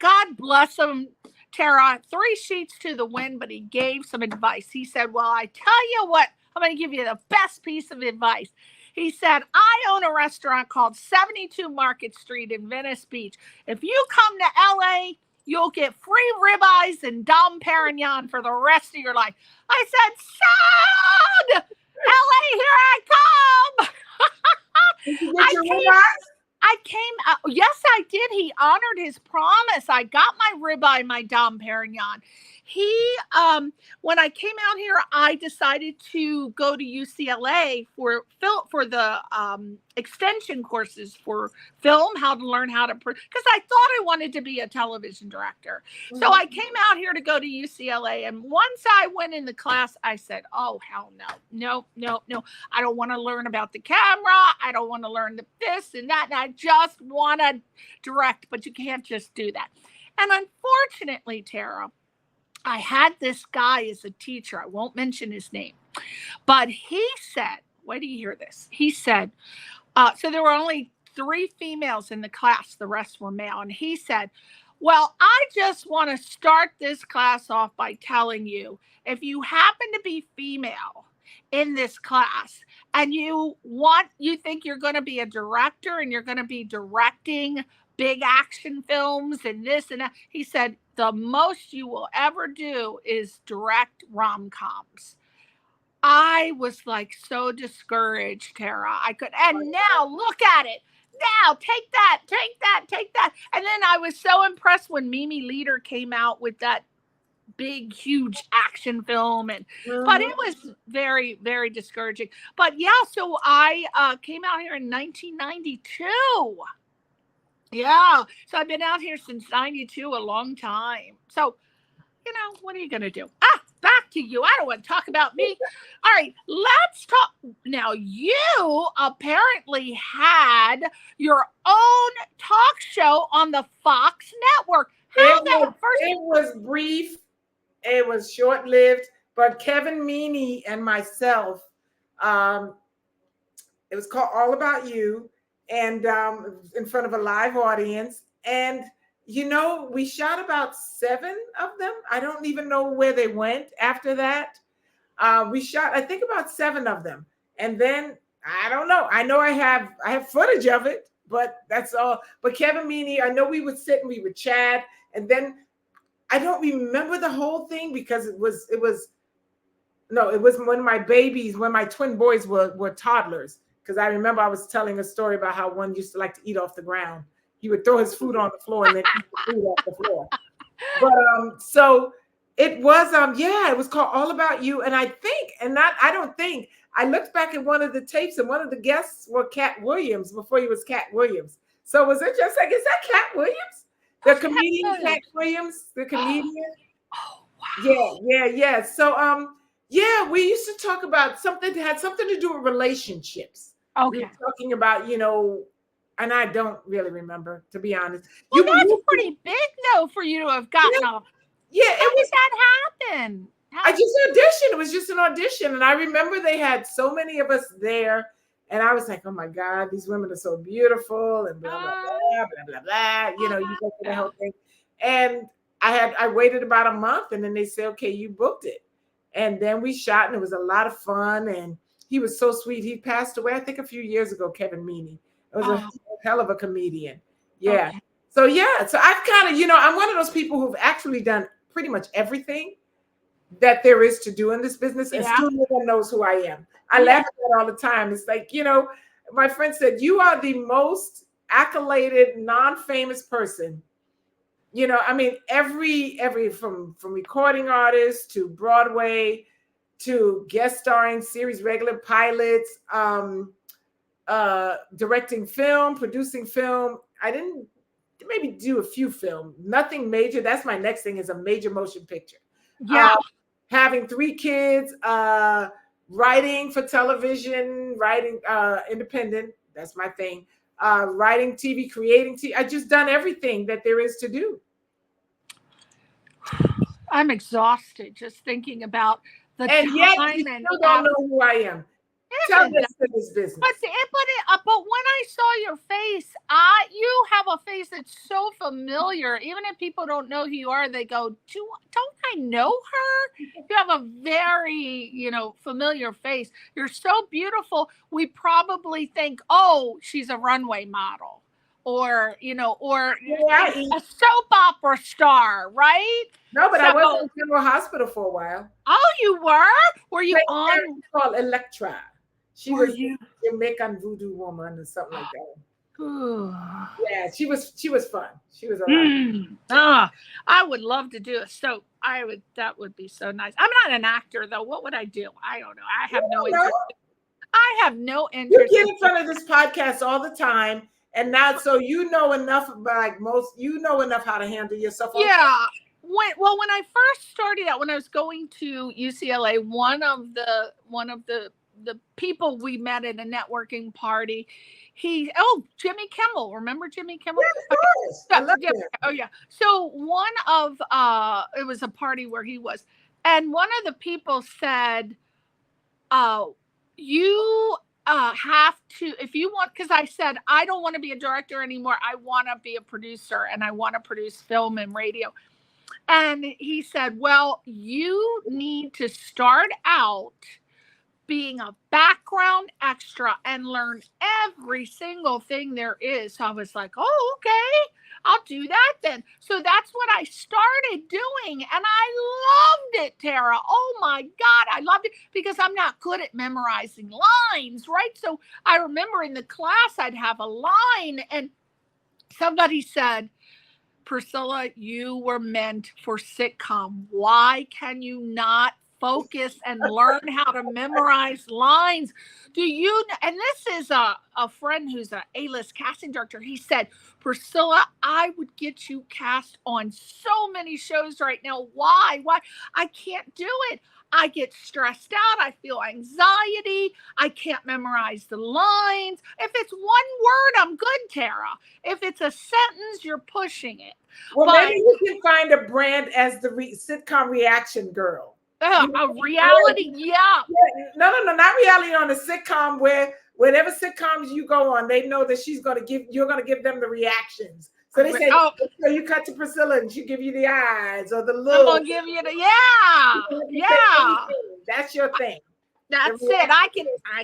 God bless him, Terrah, 3 sheets to the wind, but he gave some advice. He said, well, I tell you what, I'm going to give you the best piece of advice. He said, I own a restaurant called 72 Market Street in Venice Beach. If you come to LA, you'll get free ribeyes and Dom Perignon for the rest of your life. I said, son, LA, here I come. Did you get your ribeyes? I came, yes, I did. He honored his promise. I got my ribeye, my Dom Perignon. He, when I came out here, I decided to go to UCLA for the extension courses for film, how to learn how to, because I thought I wanted to be a television director. Mm-hmm. So I came out here to go to UCLA. And once I went in the class, I said, oh, hell no. I don't want to learn about the camera. I don't want to learn this and that. And I just want to direct, but you can't just do that. And unfortunately, Terrah, I had this guy as a teacher. I won't mention his name, but he said, wait till you hear this. He said, so there were only 3 females in the class. The rest were male. And he said, well, I just want to start this class off by telling you, if you happen to be female in this class and you think you're going to be a director and you're going to be directing big action films and this and that, he said, the most you will ever do is direct rom-coms. I was like so discouraged, Terrah. And now look at it. Now take that. And then I was so impressed when Mimi Leader came out with that big, huge action film. But it was very, very discouraging. But yeah, so I came out here in 1992. Yeah. So I've been out here since 92, a long time. So, what are you going to do? Back to you. I don't want to talk about me. All right, let's talk. Now, you apparently had your own talk show on the Fox network. It was brief. It was short-lived. But Kevin Meaney and myself, it was called All About You. And in front of a live audience. And, we shot about 7 of them. I don't even know where they went after that. We shot, I think, about 7 of them. And then, I don't know. I know I have footage of it, but that's all. But Kevin Meaney, I know we would sit and we would chat. And then I don't remember the whole thing because it was when my twin boys were toddlers. Because I remember I was telling a story about how one used to like to eat off the ground. He would throw his food on the floor and then eat the food off the floor. But so it was, it was called All About You. And I looked back at one of the tapes and one of the guests were Cat Williams before he was Cat Williams. So was it just like, is that Cat Williams? The comedian Cat Williams, the comedian? Oh, wow. Yeah. So, we used to talk about something that had something to do with relationships. Okay. We were talking about, and I don't really remember, to be honest. Well, that's pretty big, though, for you to have gotten off. Yeah. How did that happen? I just auditioned. It was just an audition. And I remember they had so many of us there. And I was like, oh, my God, these women are so beautiful and blah, blah, blah, blah, blah, blah. You go through the whole thing. And I waited about a month, and then they said, okay, you booked it. And then we shot, and it was a lot of fun. And he was so sweet. He passed away, I think, a few years ago, Kevin Meaney. It was a hell of a comedian. Yeah. Okay. So I've kind of, I'm one of those people who've actually done pretty much everything that there is to do in this business, and still no one knows who I am. I laugh at that all the time. It's like, my friend said, you are the most accoladed, non-famous person. Every from recording artists to Broadway to guest starring, series regular, pilots, directing film, producing film. I didn't maybe do a few film, nothing major. That's my next thing, is a major motion picture. Yeah. Having 3 kids, writing for television, writing independent. That's my thing. Writing TV, creating TV. I just done everything that there is to do. I'm exhausted just thinking about the and time. Yet you still don't know who I am. Tell this to this business. But when I saw your face, you have a face that's so familiar. Even if people don't know who you are, they go, don't I know her? You have a very, familiar face. You're so beautiful. We probably think, oh, she's a runway model, or a soap opera star, right? No, but I was in General Hospital for a while. Oh, you were? Were you on? Called Electra. She was a Jamaican voodoo woman or something like that. Yeah, she was fun. She was a lot. I would love to do a soap. That would be so nice. I'm not an actor though. What would I do? I don't know. I have no interest. I have no interest. You get in front of this podcast all the time, and now so you know enough about enough how to handle yourself. Yeah. When I first started out, when I was going to UCLA, one of the people we met at a networking party, Jimmy Kimmel. Remember Jimmy Kimmel? Yeah, of course. I love him. Oh yeah. So one of it was a party where he was, and one of the people said, you have to, if you want, because I said I don't want to be a director anymore. I want to be a producer, and I want to produce film and radio. And he said, well, you need to start out being a background extra and learn every single thing there is. So I was like, oh, okay, I'll do that then. So that's what I started doing. And I loved it, Terrah. Oh my God, I loved it, because I'm not good at memorizing lines, right? So I remember in the class, I'd have a line and somebody said, Priscilla, you were meant for sitcom. Why can you not focus and learn how to memorize lines? And this is a friend who's an A-list casting director. He said, Priscilla, I would get you cast on so many shows right now. Why? I can't do it. I get stressed out. I feel anxiety. I can't memorize the lines. If it's one word, I'm good, Terrah. If it's a sentence, you're pushing it. Well, maybe you can find a brand as the sitcom reaction girl. A reality, yeah. No, not reality, on a sitcom where whatever sitcoms you go on, they know that you're going to give them the reactions. So they say, so you cut to Priscilla and she give you the eyes or the look. I'm gonna give you the yeah. That's your thing. That's it. I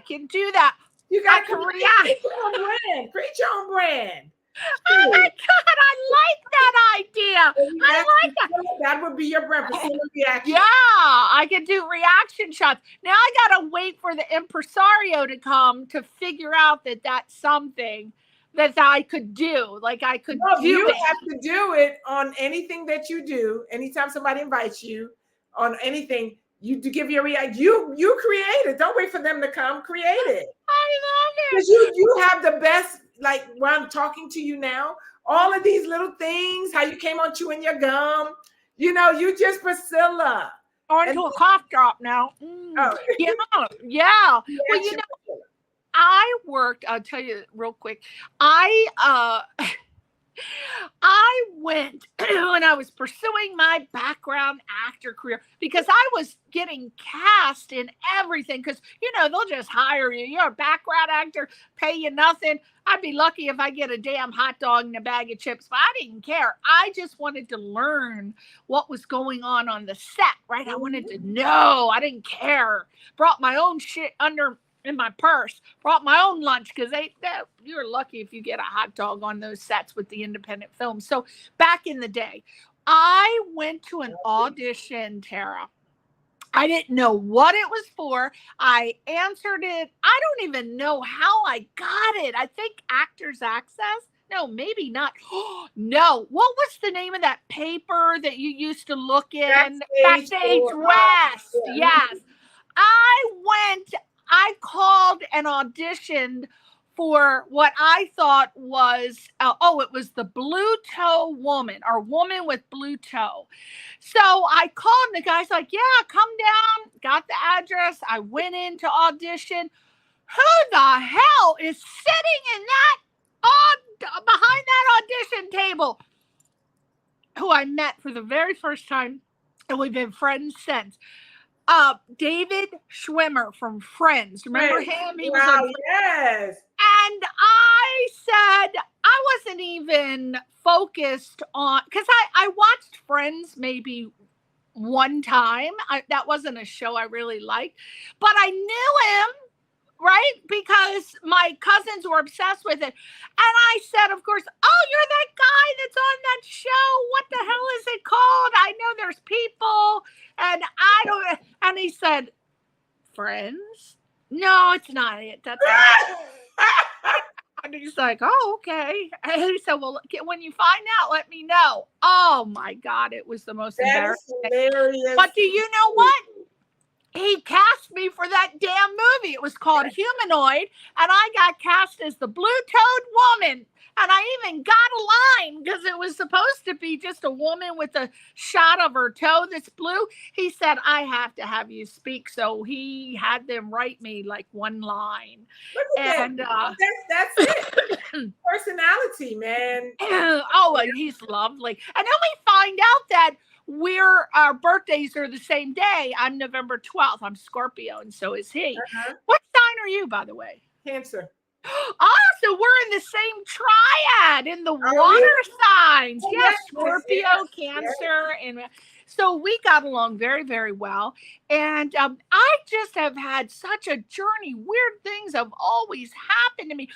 can do that. You got to react. Create your own brand. Oh my God, I like that idea. I like that. That would be your brand. Reaction. Yeah, I can do reaction shots. Now I gotta wait for the impresario to come to figure out that that's something that I could do. Like I could do you it. Have to do it on anything that you do. Anytime somebody invites you on anything, you give your reaction. You create it. Don't wait for them to come. Create it. I love it. Because you have the best, like when I'm talking to you now, all of these little things, how you came on chewing your gum, you just Priscilla. Onto a cough drop now. Oh. Yeah. Well, I worked, I'll tell you real quick. I I went when I was pursuing my background actor career because I was getting cast in everything because, they'll just hire you. You're a background actor, pay you nothing. I'd be lucky if I get a damn hot dog and a bag of chips, but I didn't care. I just wanted to learn what was going on the set, right? I wanted to know. I didn't care. Brought my own shit in my purse, brought my own lunch because you're lucky if you get a hot dog on those sets with the independent films. So back in the day, I went to an audition, Terrah. I didn't know what it was for. I answered it. I don't even know how I got it. I think Actors Access. No, maybe not. No. What was the name of that paper that you used to look in? Backstage West. Yes. I called and auditioned for what I thought was, it was the blue toe woman or woman with blue toe. So I called and the guy's like, yeah, come down, got the address. I went in to audition. Who the hell is sitting in behind that audition table? Who I met for the very first time, and we've been friends since. David Schwimmer from Friends. Remember him? He was on yes. And I said I wasn't even focused on, because I watched Friends maybe one time. That wasn't a show I really liked, but I knew him, right? Because my cousins were obsessed with it. And I said, of course, oh, you're that guy that's on that show. What the hell is it called? I know there's people and I don't. And he said, Friends? No, it's not it. That's and he's like, oh, okay. And he said, well, when you find out, let me know. Oh my God, it was the most embarrassing. Hilarious. But do you know what? He cast me for that damn movie. It was called Humanoid, and I got cast as the blue-toed woman. And I even got a line because it was supposed to be just a woman with a shot of her toe that's blue. He said, I have to have you speak. So he had them write me like one line. And that's it. Personality, man. And he's lovely. And then we find out that our birthdays are the same day. I'm November 12th. I'm Scorpio, and so is he. What sign are you, by the way? Cancer. Oh, so we're in the same triad in the water signs. Yes, Scorpio, Cancer, and so we got along very, very well. And I just have had such a journey. Weird things have always happened to me.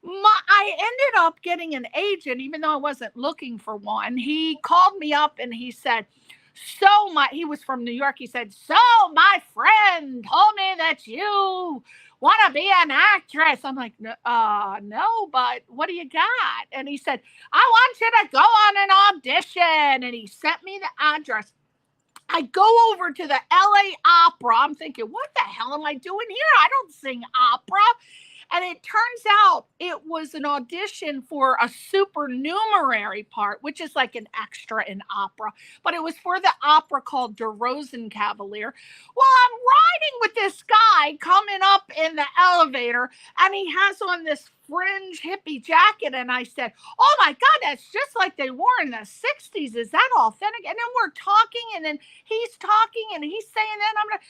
I ended up getting an agent, even though I wasn't looking for one. He called me up and he said, he was from New York. He said, so my friend told me that you want to be an actress. I'm like, no, but what do you got? And he said, I want you to go on an audition. And he sent me the address. I go over to the LA Opera. I'm thinking, what the hell am I doing here? I don't sing opera. And it turns out it was an audition for a supernumerary part, which is like an extra in opera. But it was for the opera called Der Rosenkavalier. Well, I'm riding with this guy coming up in the elevator, and he has on this fringe hippie jacket. And I said, oh my God, that's just like they wore in the 60s. Is that authentic? And then we're talking, and then he's talking, and he's saying that.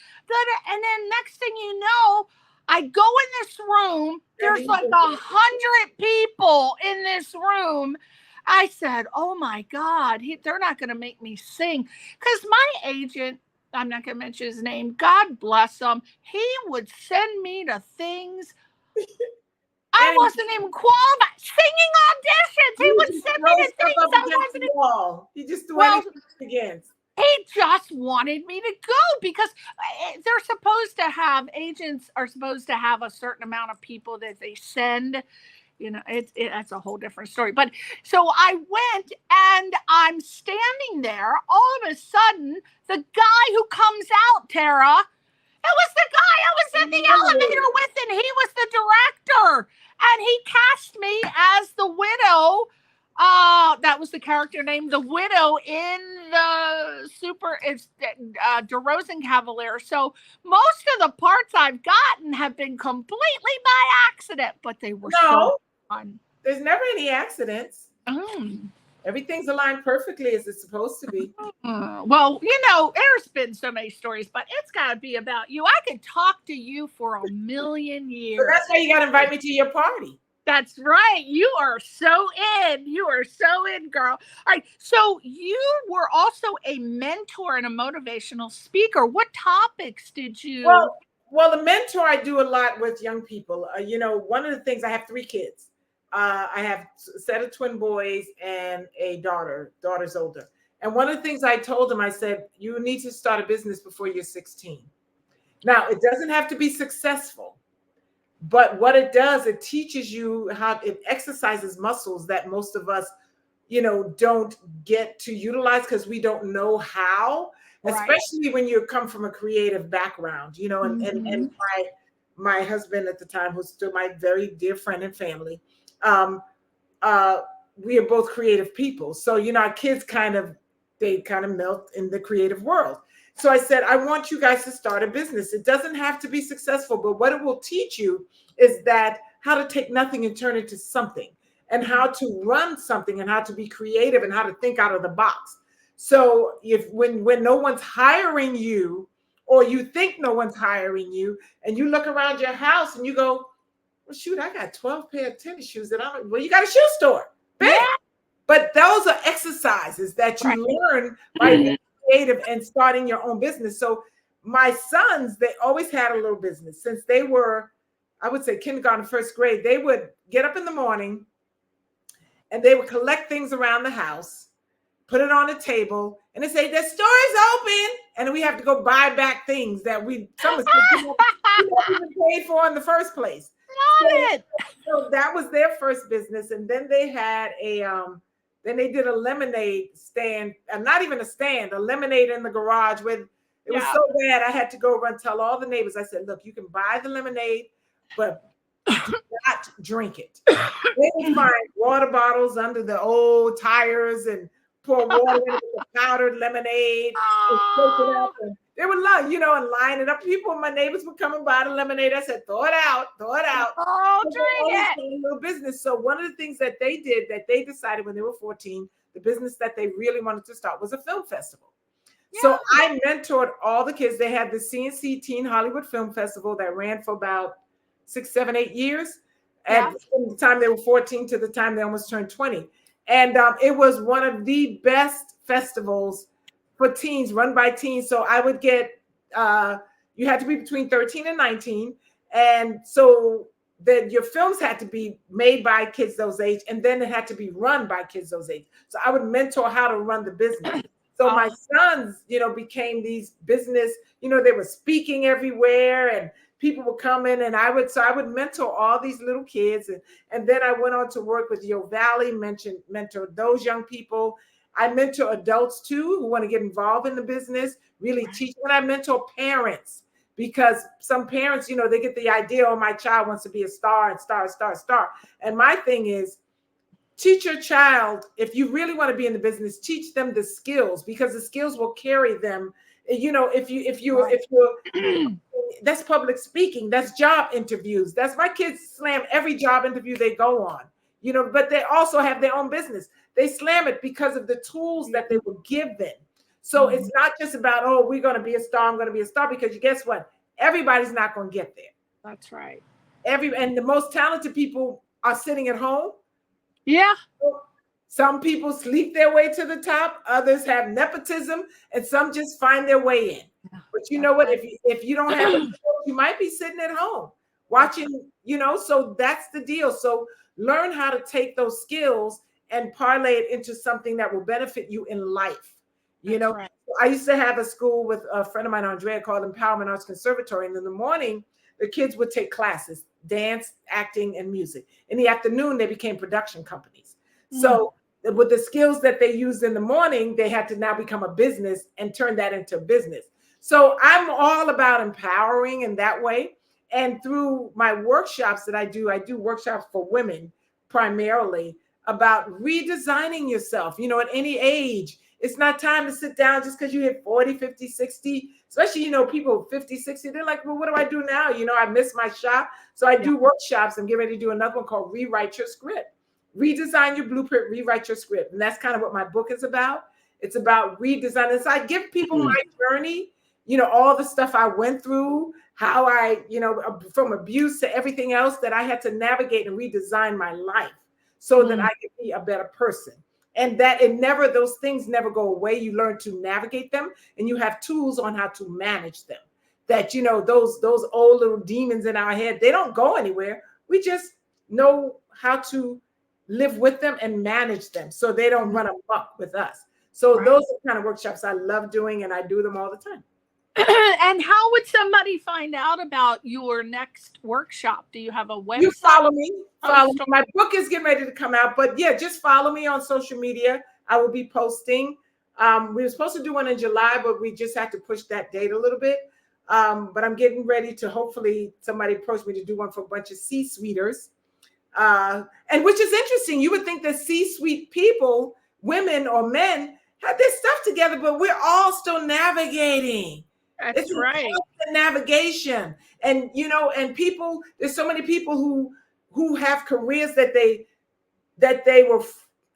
And then next thing you know, I go in this room, there's like 100 people in this room. I said, oh my God, they're not going to make me sing. Because my agent, I'm not going to mention his name, God bless him, he would send me to things I wasn't even qualified. Singing auditions. He would send me to things I wasn't even. He just threw anything against. He just wanted me to go because they're supposed to have, agents are supposed to have a certain amount of people that they send. You know, that's a whole different story. But so I went and I'm standing there. All of a sudden, the guy who comes out, Terrah, it was the guy I was in the elevator with, and he was the director. And he cast me as the widow. That was the character name, the widow in the Der Rosenkavalier. So most of the parts I've gotten have been completely by accident, but they were so fun. There's never any accidents. Everything's aligned perfectly as it's supposed to be. Well, there's been so many stories, but it's got to be about you. I could talk to you for a million years. So that's why you got to invite me to your party. That's right. You are so in. You are so in, girl. All right. So you were also a mentor and a motivational speaker. What topics did you? Well, the mentor, I do a lot with young people. One of the things, I have 3 kids. I have a set of twin boys and a daughter. Daughter's older. And one of the things I told them, I said, you need to start a business before you're 16. Now, it doesn't have to be successful, but what it does, it teaches you how, it exercises muscles that most of us, don't get to utilize because we don't know how, especially when you come from a creative background, and my husband at the time, who's still my very dear friend and family, we are both creative people. So, our kids kind of melt in the creative world. So I said, I want you guys to start a business. It doesn't have to be successful, but what it will teach you is that how to take nothing and turn it into something, and how to run something, and how to be creative, and how to think out of the box. So when no one's hiring you, or you think no one's hiring you, and you look around your house and you go, well, shoot, I got 12 pair of tennis shoes you got a shoe store. Bam. Yeah. But those are exercises that you learn by being creative and starting your own business. So my sons, they always had a little business since they were, I would say, kindergarten, first grade. They would get up in the morning and they would collect things around the house, put it on a table, and they say, the store is open. And we have to go buy back things that we never even paid for in the first place. So that was their first business. And then they had then they did a lemonade stand, not even a stand, a lemonade in the garage with, it was so bad. I had to go run tell all the neighbors. I said, look, you can buy the lemonade, but do not drink it. They would find water bottles under the old tires and pour water in it with the powdered lemonade. And soak it up, and they would love, and line it up. My neighbors would come and buy the lemonade. I said, throw it out. Oh, drink it. A little business. So one of the things that they did, that they decided when they were 14, the business that they really wanted to start was a film festival. Yeah. So I mentored all the kids. They had the CNC Teen Hollywood Film Festival that ran for about 6, 7, 8 years. From the time they were 14 to the time they almost turned 20. And it was one of the best festivals for teens, run by teens. So I would get, you had to be between 13 and 19. And so that your films had to be made by kids those age, and then it had to be run by kids those age. So I would mentor how to run the business. So my sons, became these business, they were speaking everywhere, and people would come in, and I would mentor all these little kids. And then I went on to work with Yo Valley, mentor those young people. I mentor adults too, who want to get involved in the business, really teach. And I mentor parents, because some parents, they get the idea, oh, my child wants to be a star and star. And my thing is, teach your child, if you really want to be in the business, teach them the skills, because the skills will carry them. If you're that's public speaking, that's job interviews. That's my kids slam every job interview they go on, but they also have their own business. They slam it because of the tools that they were given. So it's not just about, oh, we're going to be a star, I'm going to be a star, because guess what? Everybody's not going to get there. That's right. And the most talented people are sitting at home. Yeah. Some people sleep their way to the top. Others have nepotism, and some just find their way in. But you know what? If you don't have a you might be sitting at home watching, so that's the deal. So learn how to take those skills and parlay it into something that will benefit you in life. Right. I used to have a school with a friend of mine, Andrea, called Empowerment Arts Conservatory. And in the morning, the kids would take classes, dance, acting, and music. In the afternoon, they became production companies. So with the skills that they used in the morning, they had to now become a business and turn that into a business. So I'm all about empowering in that way. And through my workshops that I do workshops for women primarily about redesigning yourself, at any age. It's not time to sit down just because you hit 40, 50, 60, especially, people 50, 60, they're like, well, what do I do now? I missed my shot. So I do workshops. I'm getting ready to do another one called Rewrite Your Script. redesign your blueprint, rewrite your script. And that's kind of what my book is about. It's about redesigning. So I give people my journey, all the stuff I went through, how I, from abuse to everything else that I had to navigate and redesign my life so that I could be a better person. And that those things never go away. You learn to navigate them, and you have tools on how to manage them. That, those old little demons in our head, they don't go anywhere. We just know how to live with them and manage them so they don't run amok with us. So those are the kind of workshops I love doing, and I do them all the time. And how would somebody find out about your next workshop? Do you have a website? You follow me. My book is getting ready to come out, but yeah, just follow me on social media. I will be posting. We were supposed to do one in July, but we just had to push that date a little bit. But I'm getting ready to, hopefully somebody approached me to do one for a bunch of C-suiters. And which is interesting. You would think that C-suite people, women or men, had their stuff together, but we're all still navigating. That's right. Navigation. And, and people, there's so many people who have careers that they were,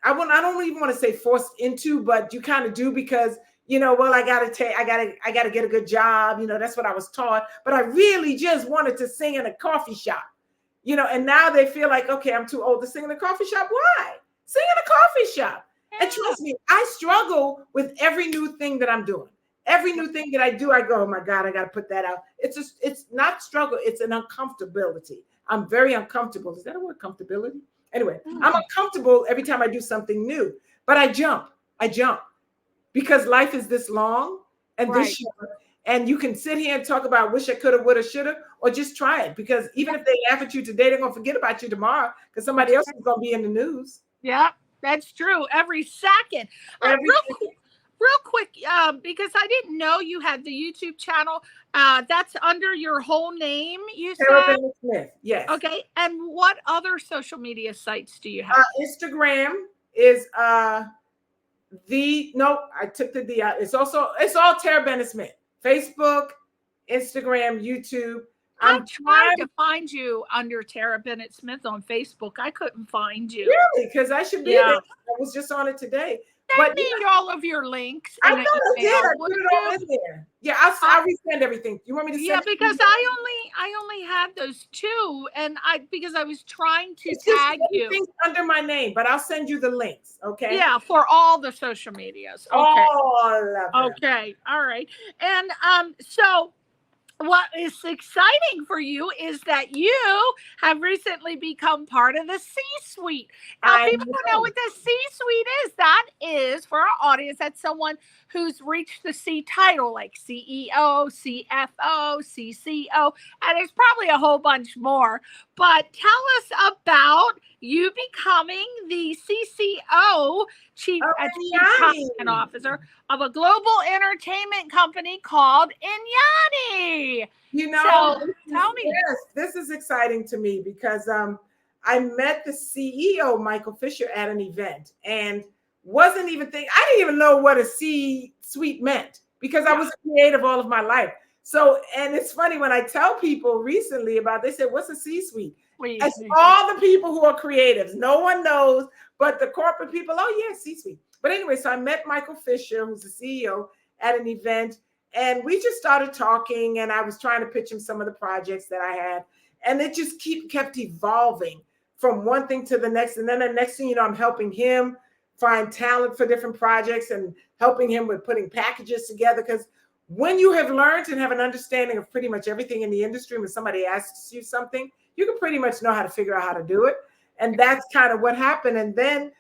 I don't even want to say forced into, but you kind of do because, well, I gotta get a good job. That's what I was taught, but I really just wanted to sing in a coffee shop, and now they feel like, okay, I'm too old to sing in a coffee shop. Why? Sing in a coffee shop. And trust me, I struggle with every new thing that I'm doing. Every new thing that I do, I go, oh my God, I got to put that out. It's not struggle. It's an uncomfortability. I'm very uncomfortable. Is that a word, comfortability? Anyway, I'm uncomfortable every time I do something new, but I jump because life is this long and this short. And you can sit here and talk about wish I could have, would have, should have, or just try it. Because even if they laugh at you today, they're going to forget about you tomorrow because somebody else is going to be in the news. Yeah, that's true. Every second. Real quick, because I didn't know you had the YouTube channel. That's under your whole name, you said? Terrah Bennett Smith, yes. Okay, and what other social media sites do you have? Instagram is I took the D out. It's all Terrah Bennett Smith. Facebook, Instagram, YouTube. I'm trying to find you under Terrah Bennett Smith on Facebook. I couldn't find you. Really? Because I should be there. I was just on it today. Send me all of your links. I thought I did. I put it all in there. Yeah, I'll resend everything. You want me to send? Yeah, because I only had those two, and because I was trying to tag you under my name, but I'll send you the links. Okay. Yeah, for all the social medias. Okay. All of them. Okay. All right. And so what is exciting for you is that you have recently become part of the C-suite. Now, people don't know what the C-suite is. That is, for our audience, that's someone who's reached the C title, like CEO, CFO, CCO, and there's probably a whole bunch more. But tell us about you becoming the CCO, Chief Content Officer of a global entertainment company called Inyani. So, tell me. Yes, this is exciting to me because I met the CEO, Michael Fisher, at an event and wasn't even thinking, I didn't even know what a C-suite meant because I was creative all of my life. So, and it's funny when I tell people recently about, they said, what's a C-suite? It's all the people who are creatives. No one knows, but the corporate people, oh yeah, C-suite. But anyway, so I met Michael Fisher, who's the CEO, at an event, and we just started talking, and I was trying to pitch him some of the projects that I had, and it just kept evolving from one thing to the next. And then the next thing you know, I'm helping him find talent for different projects and helping him with putting packages together. Because when you have learned and have an understanding of pretty much everything in the industry, when somebody asks you something, you can pretty much know how to figure out how to do it. And that's kind of what happened. And then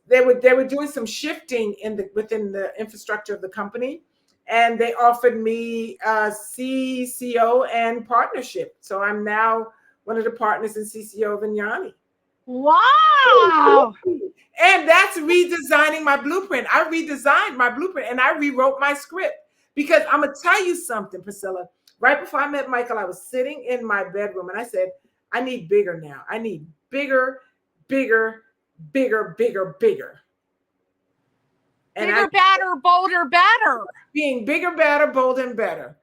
they were doing some shifting within the infrastructure of the company. And they offered me CCO and partnership. So I'm now one of the partners and CCO of Inyani. Wow. And that's redesigning my blueprint. I redesigned my blueprint and I rewrote my script because I'm going to tell you something, Priscilla. Right before I met Michael, I was sitting in my bedroom and I said, I need bigger now. I need bigger, bigger, bigger, bigger, bigger. And bigger, better, bolder, better. Being bigger, better, bolder, and better.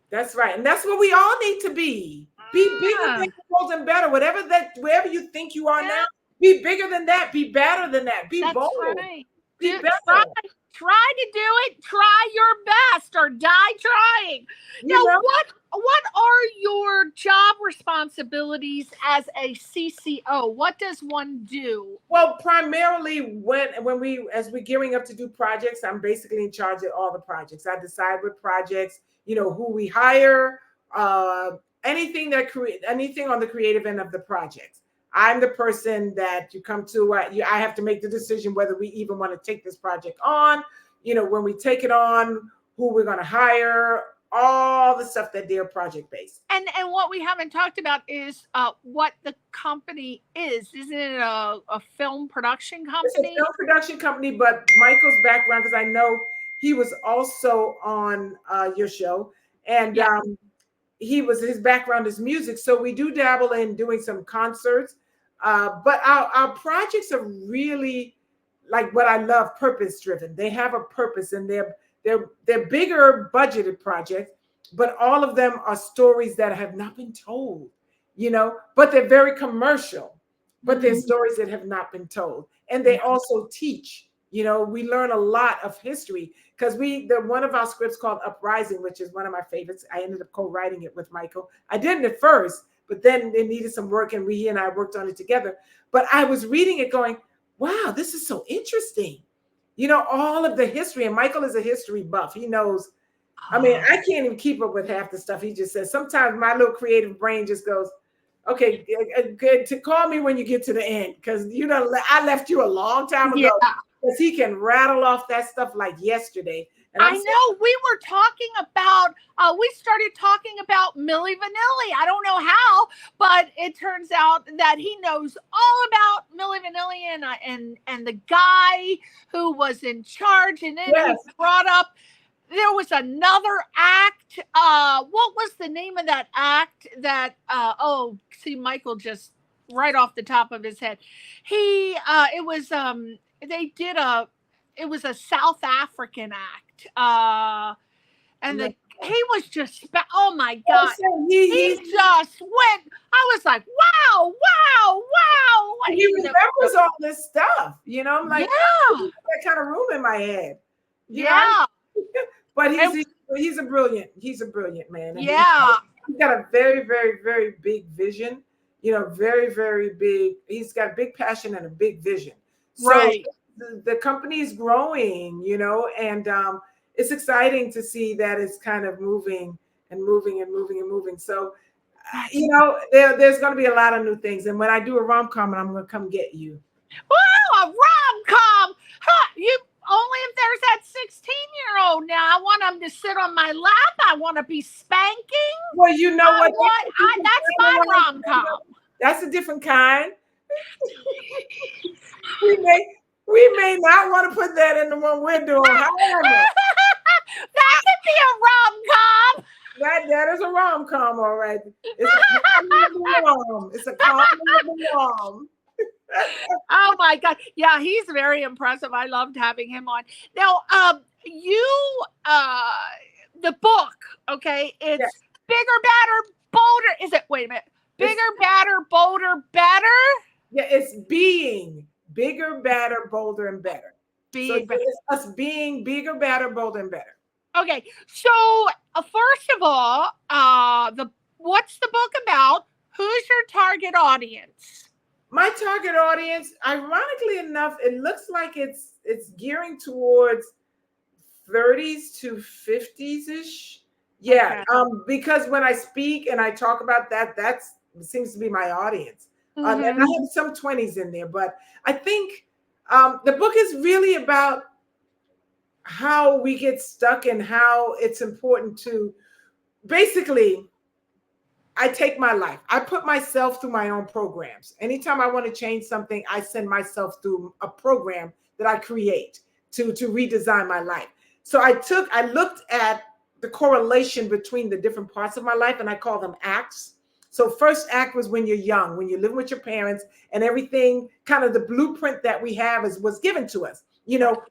That's right. And that's what we all need to be. Be bigger, bigger, bolder, and better. Wherever you think you are now, Be bigger than that. Be better than that. Be That's bold. right. Be better. Try to do it. Try your best or die trying. Now, what are your job responsibilities as a CCO? What does one do? Well, primarily as we're gearing up to do projects, I'm basically in charge of all the projects. I decide what projects, who we hire, anything on the creative end of the projects. I'm the person that you come to. I have to make the decision whether we even want to take this project on. When we take it on, who we're going to hire, all the stuff that they're project based. And what we haven't talked about is what the company is. Isn't it a film production company? It's a film production company, but Michael's background, because I know he was also on your show, and his background is music. So we do dabble in doing some concerts, but our projects are really like what I love, purpose driven. They have a purpose, and they're bigger budgeted projects, but all of them are stories that have not been told, but they're very commercial, but they're stories that have not been told. And they also teach, we learn a lot of history, because one of our scripts called Uprising, which is one of my favorites. I ended up co-writing it with Michael. I didn't at first, but then it needed some work, and he and I worked on it together. But I was reading it going, wow, this is so interesting. All of the history, and Michael is a history buff. He knows. I mean, I can't even keep up with half the stuff he just says. Sometimes my little creative brain just goes, okay, good to call me when you get to the end, because I left you a long time ago. Because he can rattle off that stuff like yesterday. And I know we were talking about, we started talking about Milli Vanilli. I don't know how, but it turns out that he knows all about Milli Vanilli and the guy who was in charge. And then he brought up, there was another act. What was the name of that act that, see, Michael just right off the top of his head. It was a South African act. And he was just, oh my God. He just went, I was like, wow. He remembers all this stuff, I'm like, that kind of room in my head. You know? But he's a brilliant man. And he's got a very, very, very big vision, very, very big. He's got a big passion and a big vision. So the company is growing, and it's exciting to see that it's kind of moving. So, there's going to be a lot of new things. And when I do a rom-com, I'm going to come get you. Wow, a rom-com! You only if there's that 16-year-old now. I want him to sit on my lap. I want to be spanking. Well, you know what? That's my rom-com. That's a different kind. We may not want to put that in the one we're doing. However, that could be a rom-com. That is a rom-com, all right. It's a rom. It's a comedy rom. Oh my God. Yeah, he's very impressive. I loved having him on. Now, the book, okay, it's Bigger, Badder, Bolder. Is it, wait a minute. Bigger, Badder, Bolder, Better? Yeah, it's being bigger, badder, bolder, and better. It's us being bigger, badder, bolder, and better. Okay, so first of all, what's the book about? Who's your target audience? My target audience, ironically enough, it looks like it's gearing towards 30s to 50s-ish. Yeah, okay. Because when I speak and I talk about that seems to be my audience. And I have some 20s in there, but I think the book is really about how we get stuck and how it's important to, basically, I take my life. I put myself through my own programs. Anytime I want to change something, I send myself through a program that I create to redesign my life. So I looked at the correlation between the different parts of my life, and I call them acts. So first act was when you're young, when you're living with your parents, and everything, kind of the blueprint that we have was given to us.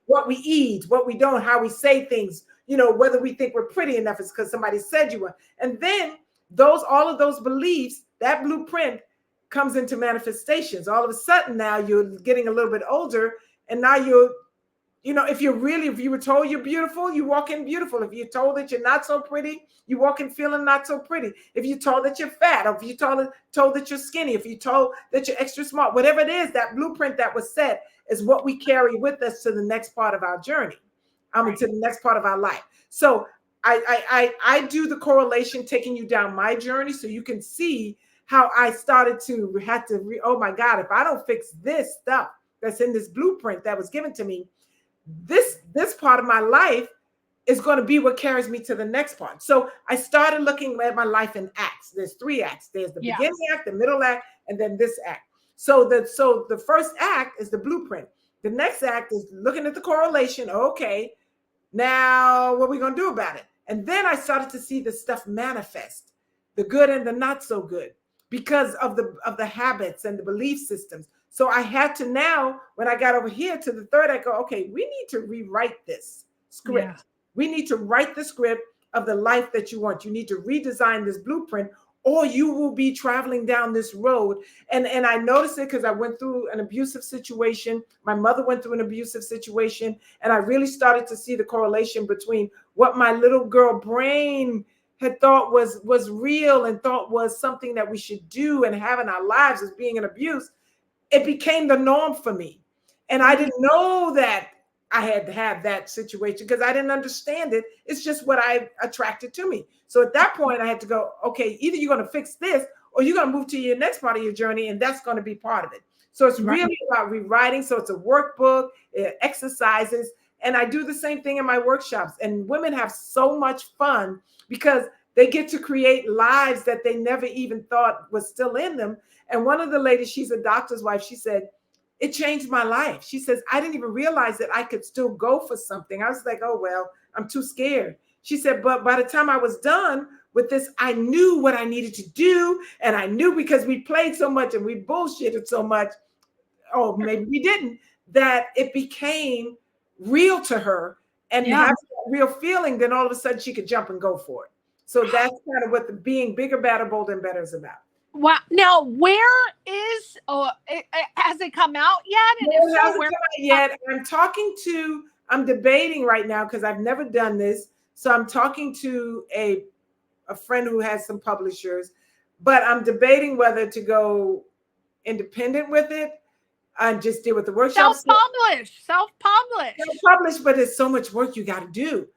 What we eat, what we don't, how we say things, whether we think we're pretty enough is because somebody said you were. And then all of those beliefs, that blueprint comes into manifestations. All of a sudden now you're getting a little bit older, and now you're, if you were told you're beautiful, you walk in beautiful. If you're told that you're not so pretty, you walk in feeling not so pretty. If you're told that you're fat, or if you're told that you're skinny, if you're told that you're extra smart, whatever it is, that blueprint that was set is what we carry with us to the next part of our journey. To the next part of our life. So I do the correlation, taking you down my journey so you can see how I started to oh my God, if I don't fix this stuff that's in this blueprint that was given to me, this part of my life is going to be what carries me to the next part. So I started looking at my life in acts. There's 3 acts. There's the beginning act, the middle act, and then this act. So the first act is the blueprint. The next act is looking at the correlation. Okay, now what are we going to do about it? And then I started to see the stuff manifest, the good and the not so good, because of the habits and the belief systems. So I had to now, when I got over here to the third, I go, okay, we need to rewrite this script. Yeah. We need to write the script of the life that you want. You need to redesign this blueprint, or you will be traveling down this road. And I noticed it because I went through an abusive situation. My mother went through an abusive situation. And I really started to see the correlation between what my little girl brain had thought was real and thought was something that we should do and have in our lives as being an abuse. It became the norm for me. And I didn't know that I had to have that situation because I didn't understand it. It's just what I attracted to me. So at that point, I had to go, okay, either you're going to fix this or you're going to move to your next part of your journey, and that's going to be part of it. So it's really about rewriting. So it's a workbook, exercises, and I do the same thing in my workshops. And women have so much fun because they get to create lives that they never even thought was still in them. And one of the ladies, she's a doctor's wife, she said, it changed my life. She says, I didn't even realize that I could still go for something. I was like, oh, well, I'm too scared. She said, but by the time I was done with this, I knew what I needed to do. And I knew, because we played so much and we bullshitted so much, oh, maybe we didn't, that it became real to her and having a real feeling, then all of a sudden she could jump and go for it. So that's kind of what the being bigger, better, bolder, and better is about. Wow. Now, where is, has it come out yet? And no, it hasn't come out yet. I'm debating right now because I've never done this. So I'm talking to a friend who has some publishers, but I'm debating whether to go independent with it and just deal with the workshops. Self-publish, but there's so much work you got to do.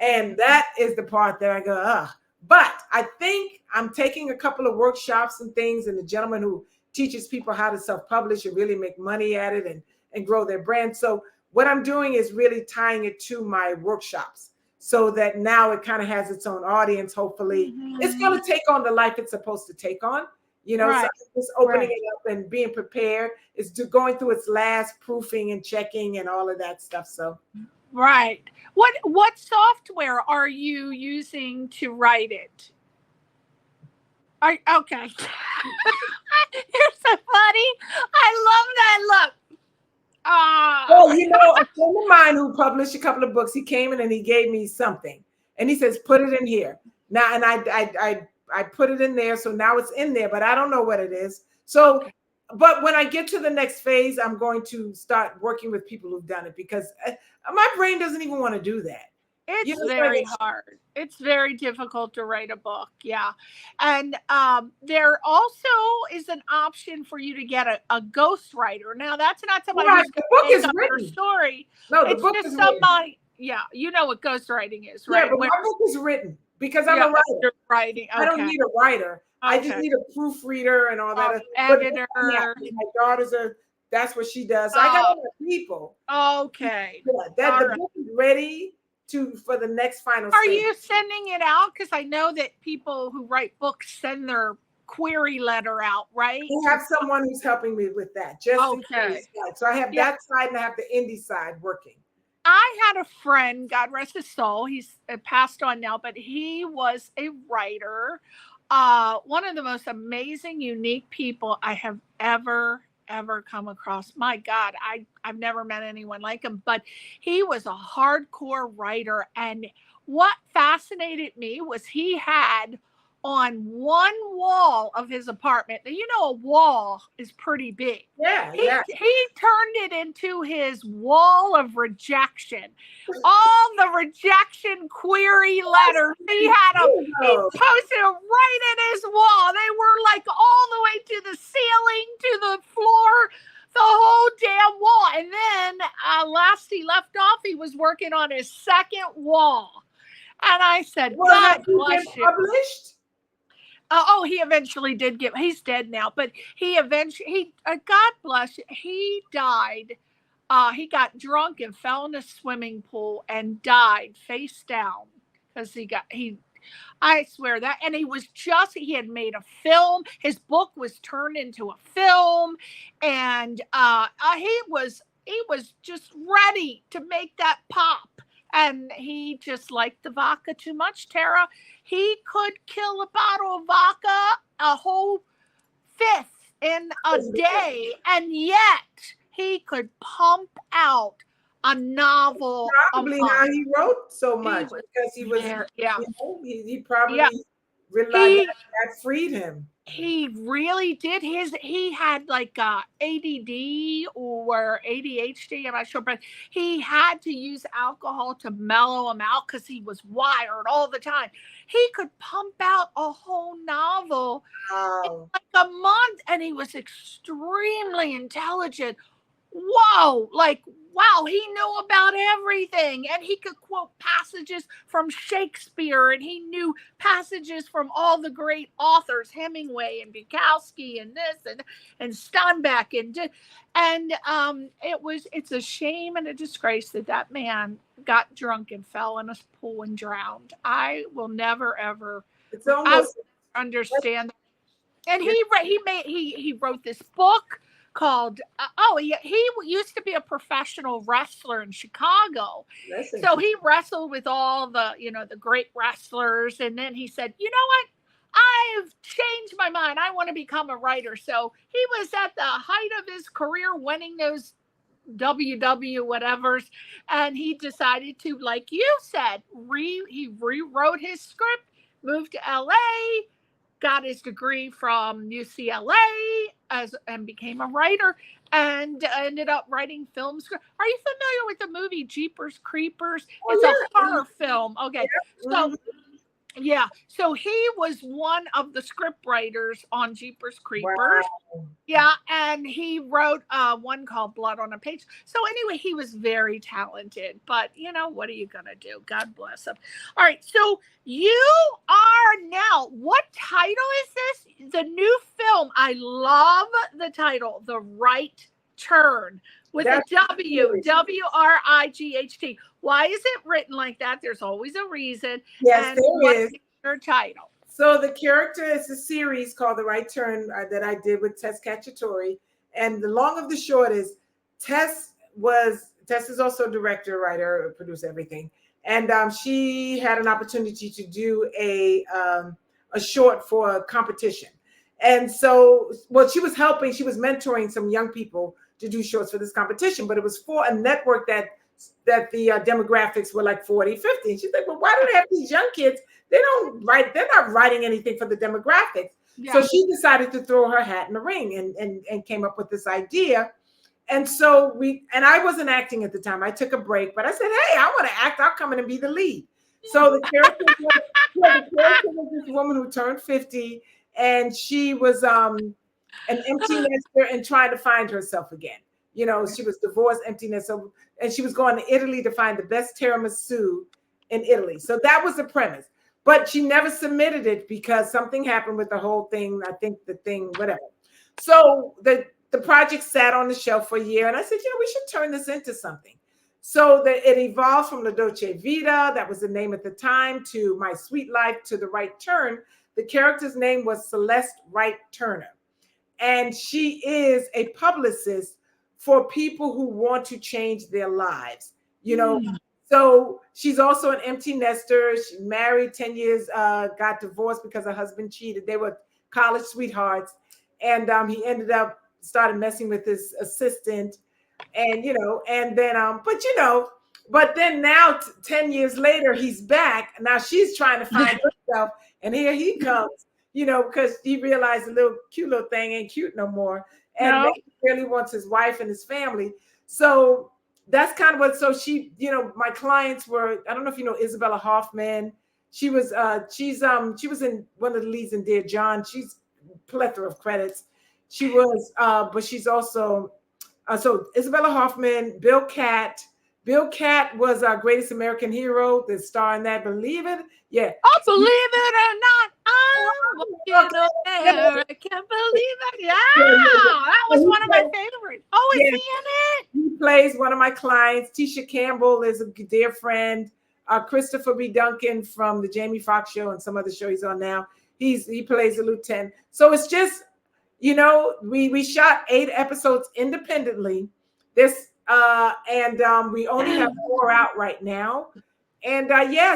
And that is the part that I go, ugh. But I think I'm taking a couple of workshops and things, and the gentleman who teaches people how to self-publish and really make money at it and grow their brand. So what I'm doing is really tying it to my workshops so that now it kind of has its own audience. Hopefully it's going to take on the life it's supposed to take on, so just opening it up and being prepared is going through its last proofing and checking and all of that stuff. So. Right. What software are you using to write it? Okay. You're so funny. I love that look. Well, a friend of mine who published a couple of books, he came in and he gave me something. And he says, put it in here. Now, and I put it in there. So now it's in there, but I don't know what it is. So, but when I get to the next phase, I'm going to start working with people who've done it because my brain doesn't even want to do that. It's very hard. It's very difficult to write a book. Yeah. And there also is an option for you to get a ghostwriter. Now, that's not somebody who's the book is written. Your story. No, the it's book just is somebody. Written. Yeah. You know what ghostwriting is, right? Yeah, but my book is written because I'm a writer. Writing. Okay. I don't need a writer. I just need a proofreader and all that. Editor. My daughter's that's what she does. So I got other people. Okay. Yeah, the book is ready for the next final Are stage. you sending it out? Because I know that people who write books send their query letter out, right? I have someone who's helping me with that. Just in case. So I have that side and I have the indie side working. I had a friend, God rest his soul, he's passed on now, but he was a writer. One of the most amazing, unique people I have ever come across. My God, I've never met anyone like him, but he was a hardcore writer. And what fascinated me was he had on one wall of his apartment. Now, you know, a wall is pretty big. Yeah, He turned it into his wall of rejection. All the rejection query letters he posted them right in his wall. They were like all the way to the ceiling, to the floor, the whole damn wall. And then last he left off, he was working on his second wall. And I said, God bless you. Published? He eventually did get, he's dead now, but God bless you, he died. He got drunk and fell in a swimming pool and died face down because I swear that, and he had made a film. His book was turned into a film, and he was just ready to make that pop. And he just liked the vodka too much, Terrah. He could kill a bottle of vodka, a whole fifth in a day, and yet he could pump out a novel. Probably how he wrote so much, because he was, he probably realized that freed him. He really did. He had like ADD or ADHD, I'm not sure, but he had to use alcohol to mellow him out because he was wired all the time. He could pump out a whole novel in like a month, and he was extremely intelligent. Whoa, like, wow, he knew about everything, and he could quote passages from Shakespeare, and he knew passages from all the great authors, Hemingway and Bukowski and this and Steinbeck, and it's a shame and a disgrace that man got drunk and fell in a pool and drowned. I will never ever understand. And he wrote this book called he used to be a professional wrestler in Chicago. So he wrestled with all the the great wrestlers, and then he said, you know what, I've changed my mind, I want to become a writer. So he was at the height of his career, winning those WW whatevers, and he decided to, like you said, he rewrote his script, moved to LA, got his degree from UCLA and became a writer, and ended up writing film script. Are you familiar with the movie Jeepers Creepers? It's a horror film. Okay. So so he was one of the script writers on Jeepers Creepers. Wow. Yeah, and he wrote one called Blood on a Page. So anyway, he was very talented, but what are you gonna do? God bless him. All right, so you are now, what title is this? The new film. I love the title, The Wright Turn, with a W, W-R-I-G-H-T. Why is it written like that? There's always a reason. Yes, there is. Your title. So the character is a series called The Wright Turn that I did with Tess Cacciatore. And the long of the short is Tess is also a director, writer, producer, everything. And she had an opportunity to do a short for a competition. And so, she was mentoring some young people to do shorts for this competition, but it was for a network that the demographics were like 40, 50. And she's like, well, why do they have these young kids? They're not writing anything for the demographics. Yeah. So she decided to throw her hat in the ring and came up with this idea. And so I wasn't acting at the time. I took a break, but I said, hey, I want to act. I'll come in and be the lead. So the character was this woman who turned 50, and she was an empty nester and trying to find herself again. She was divorced, empty nester, and she was going to Italy to find the best tiramisu in Italy. So that was the premise. But she never submitted it because something happened with the whole thing. I think whatever. So the project sat on the shelf for a year, and I said, we should turn this into something. So it evolved from La Dolce Vita, that was the name at the time, to My Sweet Life, to The Wright Turn. The character's name was Celeste Wright Turner, and she is a publicist for people who want to change their lives. So she's also an empty nester. She married 10 years, got divorced because her husband cheated. They were college sweethearts. And he ended up started messing with his assistant. And, but then now 10 years later, he's back. Now she's trying to find herself, and here he comes, because he realized the cute little thing ain't cute no more, and No. he really wants his wife and his family. So that's kind of what. So she, my clients were. I don't know if you know Isabella Hoffman. She was she was in one of the leads in Dear John. She's plethora of credits. She was, but she's also so Isabella Hoffman, Bill Catt. Bill Catt was our Greatest American Hero, the star in that. Believe it? Yeah. Oh, believe it or not, I'm walking up there. I can't believe it. Yeah, that was one of my favorites. Oh, is he in it? He plays one of my clients. Tisha Campbell is a dear friend. Christopher B. Duncan from the Jamie Foxx show and some other show he's on now. He plays a lieutenant. So it's just, we shot 8 episodes independently. And we only have 4 out right now. And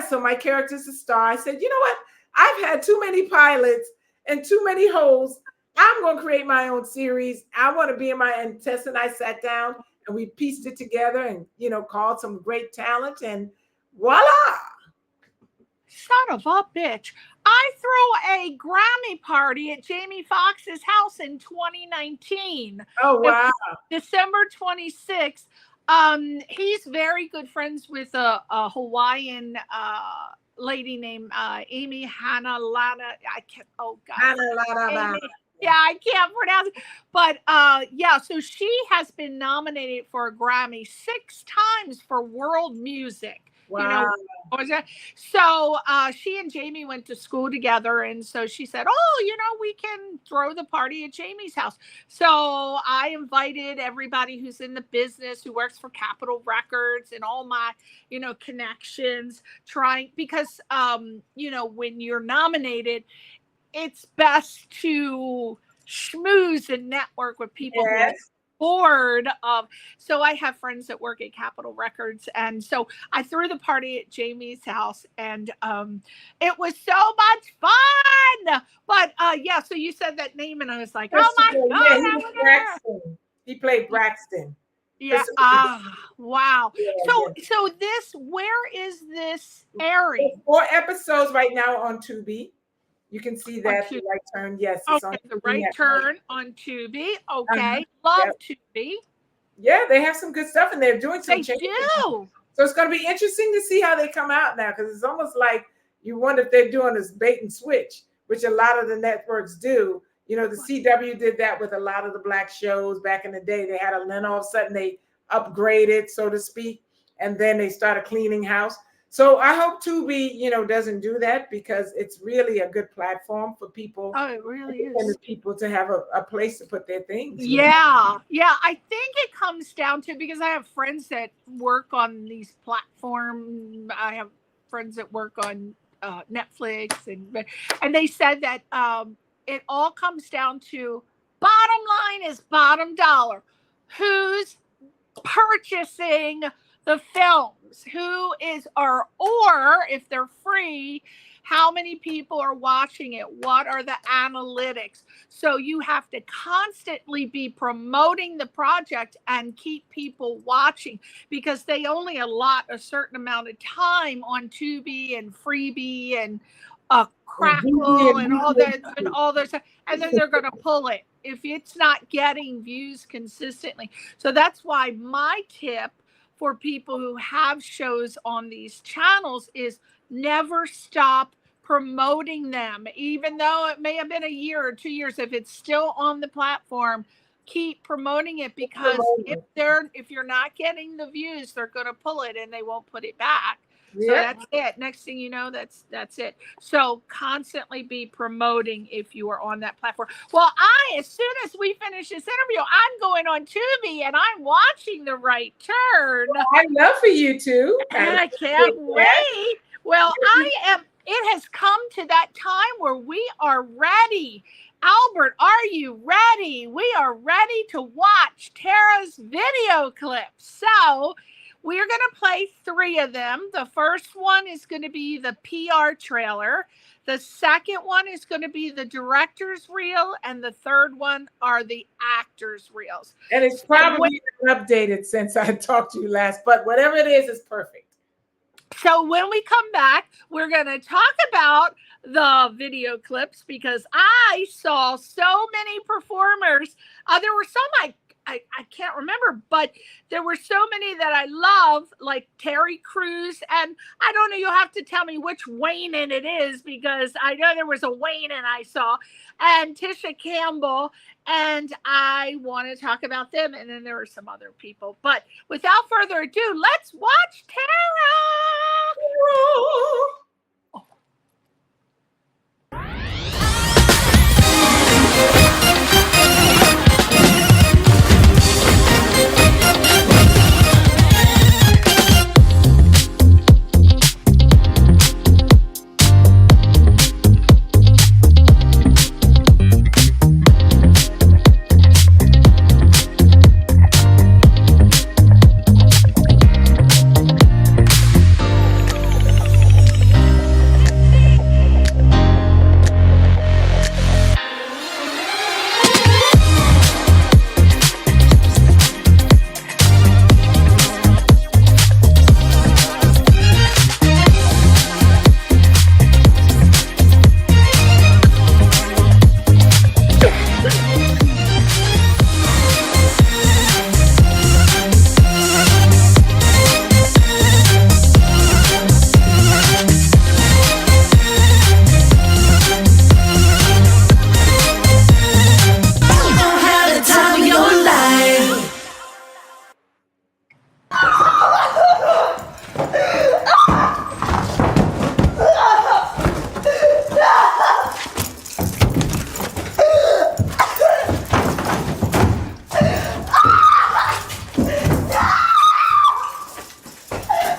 so my character's a star. I said, you know what? I've had too many pilots and too many holes. I'm going to create my own series. I want to be and Tess and I sat down and we pieced it together and, called some great talent, and voila. Son of a bitch. I threw a Grammy party at Jamie Foxx's house in 2019. Oh, wow. December 26th. He's very good friends with a Hawaiian lady named Amy Hanalana. I can't, oh God. Yeah, I can't pronounce it. But so she has been nominated for a Grammy 6 times for world music. Wow. So she and Jamie went to school together. And so she said, we can throw the party at Jamie's house. So I invited everybody who's in the business, who works for Capitol Records, and all my, connections, because, when you're nominated, it's best to schmooze and network with people who are bored of. So I have friends that work at Capitol Records, and so I threw the party at Jamie's house, and it was so much fun. But so you said that name, and I was like, oh my God, he played Braxton. Yeah. Wow. So where is this airing? 4 episodes right now on Tubi. You can see that the Wright Turn. Yes. It's on the Wright Turn on Tubi. Okay. Love Tubi. Yeah, they have some good stuff, and they're doing some changes. They do. So it's going to be interesting to see how they come out now, because it's almost like you wonder if they're doing this bait and switch, which a lot of the networks do. The CW did that with a lot of the Black shows back in the day. They had then all of a sudden they upgraded, so to speak, and then they started cleaning house. So I hope Tubi, doesn't do that, because it's really a good platform for people. Oh, it really is. People to have a place to put their things. Yeah. Yeah. I think it comes down to, because I have friends that work on these platforms. I have friends that work on Netflix, and they said that it all comes down to, bottom line is bottom dollar. Who's purchasing the films? Who is, or if they're free, how many people are watching it? What are the analytics? So you have to constantly be promoting the project and keep people watching, because they only allot a certain amount of time on Tubi and Freebie and Crackle and all that, and then they're going to pull it if it's not getting views consistently. So that's why my tip for people who have shows on these channels is never stop promoting them, even though it may have been a year or 2 years. If it's still on the platform, keep promoting it, because if you're not getting the views, they're going to pull it and they won't put it back. So that's it. Next thing you know, that's it. So constantly be promoting if you are on that platform. Well, as soon as we finish this interview, I'm going on Tubi and I'm watching The Wright Turn. Well, I'd love for you to. And I can't wait. Well, it has come to that time where we are ready. Albert, are you ready? We are ready to watch Terrah's video clips. So we're going to play 3 of them. The first one is going to be the PR trailer. The second one is going to be the director's reel. And the third one are the actor's reels. And it's probably been updated since I talked to you last, but whatever it is perfect. So when we come back, we're going to talk about the video clips because I saw so many performers. There were some I can't remember, but there were so many that I love, like Terry Crews. And I don't know, you'll have to tell me which Wayne in it is because I know there was a Wayne and I saw, and Tisha Campbell. And I want to talk about them. And then there were some other people. But without further ado, let's watch Terrah.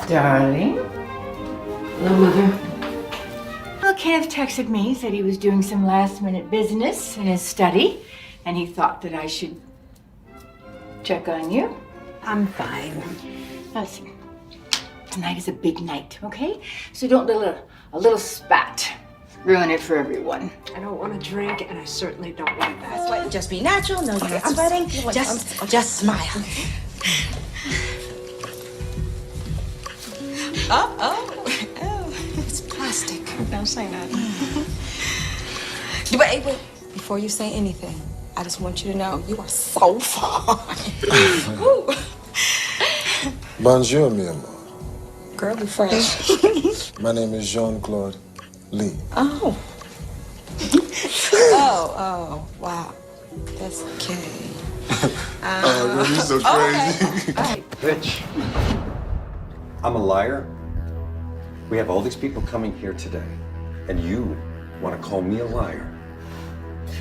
Darling. Hello, Mother. Well, Kenneth texted me, said he was doing some last-minute business in his study, and he thought that I should check on you. I'm fine. Listen, tonight is a big night, okay? So don't let a little spat ruin it for everyone. I don't want to drink, and I certainly don't want that. Just be natural. No, you're not sweating. Just smile. Oh, it's plastic. Don't say nothing. Wait, before you say anything, I just want you to know you are so fine. Bonjour, mi amor. Girl, be fresh. My name is Jean-Claude Lee. Oh, wow. That's okay. Oh, you're so crazy. Okay. Rich, I'm a liar. We have all these people coming here today, and you want to call me a liar.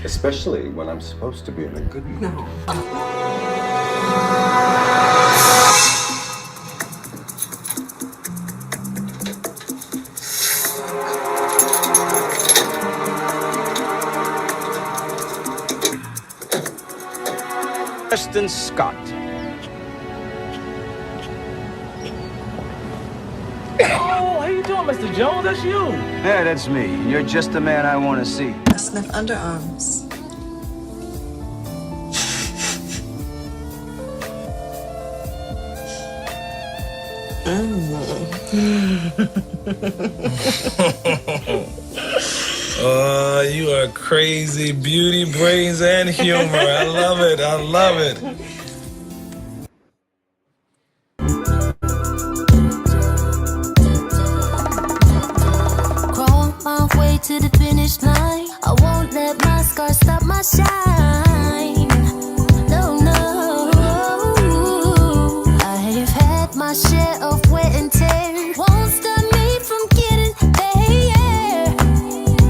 Especially when I'm supposed to be in a good mood. No. Preston Scott. Oh, how you doing, Mr. Jones? That's you. Yeah, that's me. You're just the man I want to see. Sniff underarms. Oh, you are crazy. Beauty, brains, and humor. I love it. I love it. Crawl my way to the finish line. I won't let my scars stop my shine. No, no. I have had my share of wear and tear. Won't stop me from getting there.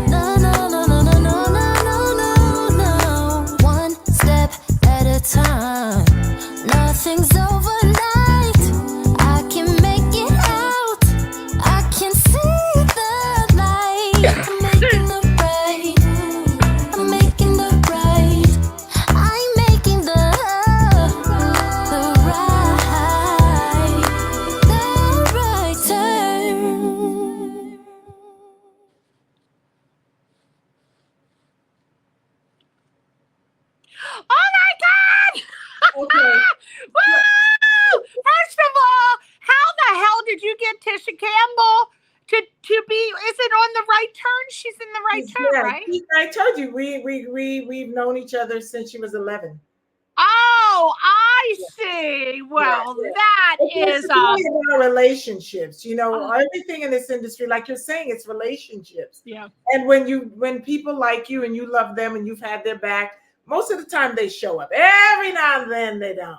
No, no, no, no, no, no, no, no, no, no. One step at a time. Wright Turn, right? I told you we've known each other since she was 11. Oh, I see. Well, that is about relationships. You know, everything in this industry, like you're saying, it's relationships. Yeah. And when people like you and you love them and you've had their back, most of the time they show up. Every now and then they don't.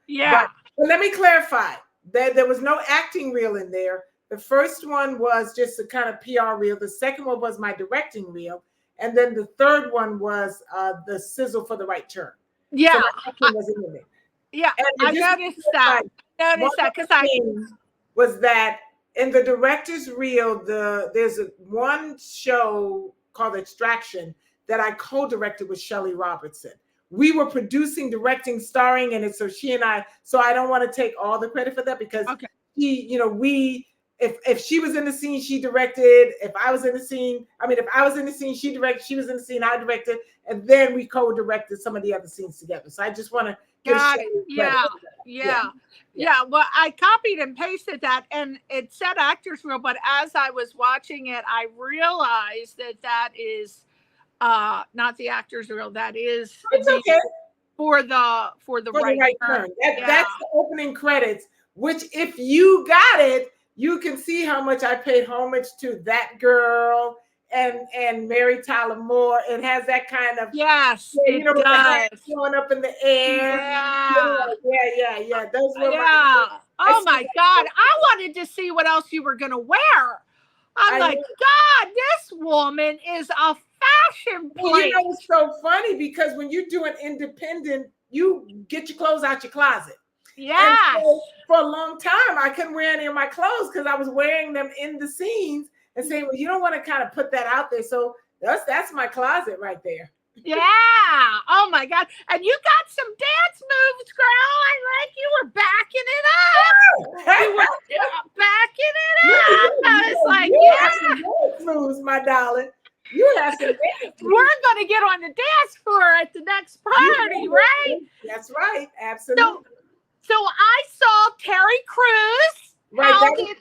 Yeah. But let me clarify that there was no acting reel in there. The first one was just a kind of PR reel. The second one was my directing reel. And then the third one was the sizzle for the Wright Turn. Yeah. So was in there. Yeah. I noticed that. Because was that in the director's reel, there's one show called Extraction that I co-directed with Shelley Robertson. We were producing, directing, starring in it. So she and I, so I don't want to take all the credit for that because if she was in the scene, she directed. If I was in the scene, she directed, she was in the scene, I directed, and then we co-directed some of the other scenes together. So I just want to give Yeah. Well, I copied and pasted that, and it said actors reel, but as I was watching it, I realized that is not the actors reel. That is for the Wright Turn. That's the opening credits. Which, if you got it, you can see how much I paid homage to that girl and Mary Tyler Moore. It has that kind of it does. The hands going up in the air. Yeah. Those were oh my God! I wanted to see what else you were gonna wear. I'm like, God, this woman is a fashion plate. Well, you know, it's so funny because when you do an independent, you get your clothes out your closet. Yeah. So for a long time, I couldn't wear any of my clothes because I was wearing them in the scenes and saying, well, you don't want to kind of put that out there. So that's my closet right there. Yeah. Oh my God. And you got some dance moves, girl. I like you were backing it up. You were backing it up. I was like, dance moves, my darling. You have to. We're going to get on the dance floor at the next party, right? That's right. Absolutely. So I saw Terry Crews. Right.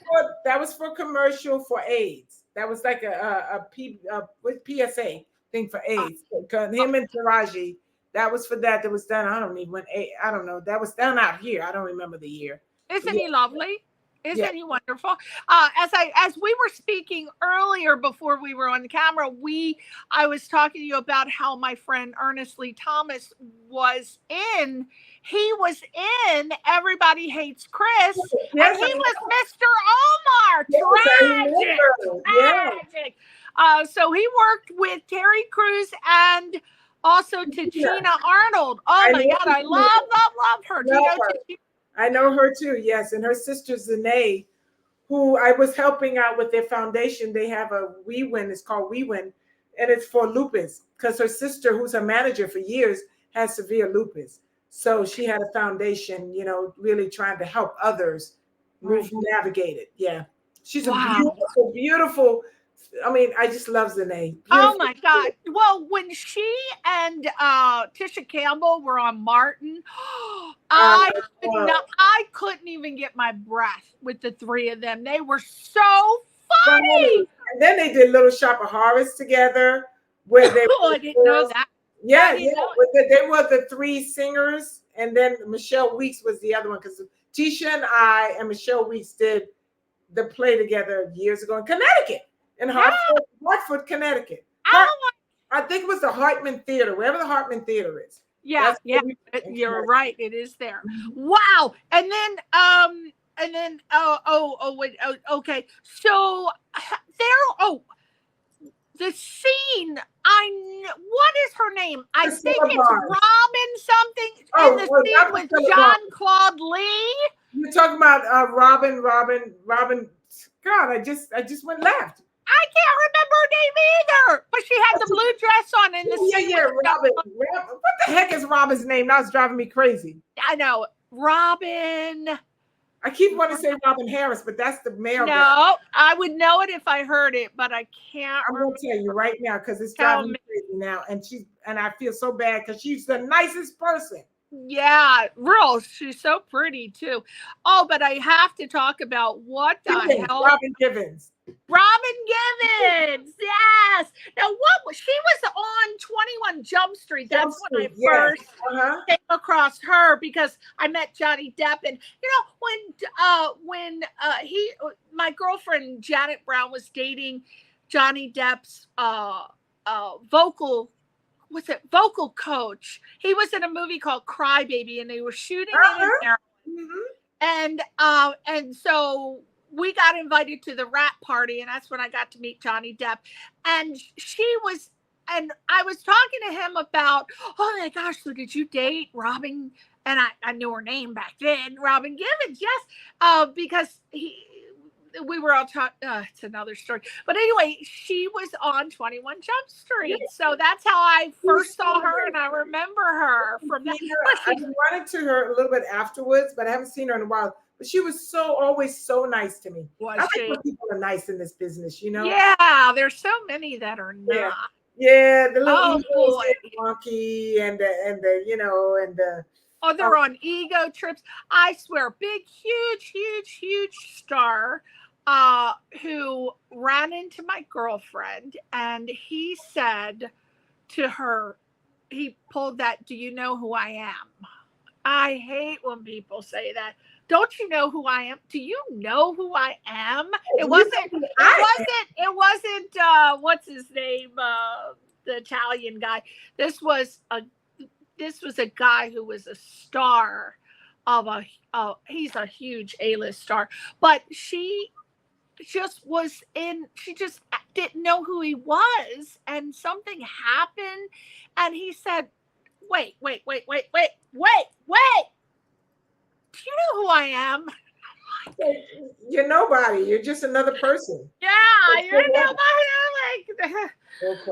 That was for commercial for AIDS. That was like a PSA thing for AIDS. Him and Taraji. That was for that. That was done. I don't know. That was done out here. I don't remember the year. Isn't he lovely? Isn't he wonderful? As we were speaking earlier before we were on the camera, I was talking to you about how my friend Ernest Lee Thomas was in. He was in Everybody Hates Chris, and he was Mr. Omar. Tragic. So he worked with Terry Crews and also Tichina Arnold. Oh my God, I love her. Do you know Tichina? I know her too, yes. And her sister Zanae, who I was helping out with their foundation. They have a We Win, it's called We Win, and it's for lupus because her sister, who's her manager for years, has severe lupus. So she had a foundation, really trying to help others navigate it. Yeah. She's a beautiful. I just love Zanae. Oh my God. Well, when she and Tisha Campbell were on Martin, I couldn't even get my breath with the three of them. They were so funny. And then they did Little Shop of Horrors together. Where they I didn't know that. Yeah. They were the three singers. And then Michelle Weeks was the other one because Tisha and I and Michelle Weeks did the play together years ago in Connecticut. In Hartford, Connecticut. I think it was the Hartman Theater, wherever the Hartman Theater is. Yeah, you're right. It is there. Wow. And then, okay. So the scene. What is her name? I think it's Robin something in the scene with Jean-Claude Lee. You're talking about Robin. God, I just went left. I can't remember her name either, but she had the blue dress on in the scene. Yeah, Robin. What the heck is Robin's name? Now it's driving me crazy. I know. Robin. I keep wanting to say Robin Harris, but that's the male. No, I would know it if I heard it, but I can't. I'm going to tell you right now because it's driving me crazy now. And I feel so bad because she's the nicest person. Yeah, real. She's so pretty too. Oh, but I have to talk about what the hell. Robin Givens. Robin Givens. Yes. Now, she was on 21 Jump Street. That's when I first came across her because I met Johnny Depp, and when my girlfriend Janet Brown was dating Johnny Depp's vocal coach. He was in a movie called Cry Baby, and they were shooting it in Maryland. And so we got invited to the rap party, and that's when I got to meet Johnny Depp. And I was talking to him about, oh my gosh, so did you date Robin? And I knew her name back then, Robin Givens, yes, because we were all talking. It's another story, but anyway, she was on 21 Jump Street, so that's how I first saw her, and I remember her from that. I run into her a little bit afterwards, but I haven't seen her in a while. But she was always so nice to me. I like when people are nice in this business, Yeah, there's so many that are not. Yeah, the little monkey and the Oh, they're on ego trips. I swear, big, huge star who ran into my girlfriend, and he said to her, he pulled that, do you know who I am? I hate when people say that. Don't you know who I am? Do you know who I am? It wasn't, what's his name? The Italian guy. This was a guy who was a star of he's a huge A-list star, but she just didn't know who he was, and something happened, and he said, wait, do you know who I am? You're nobody. You're just another person. Yeah, you're nobody.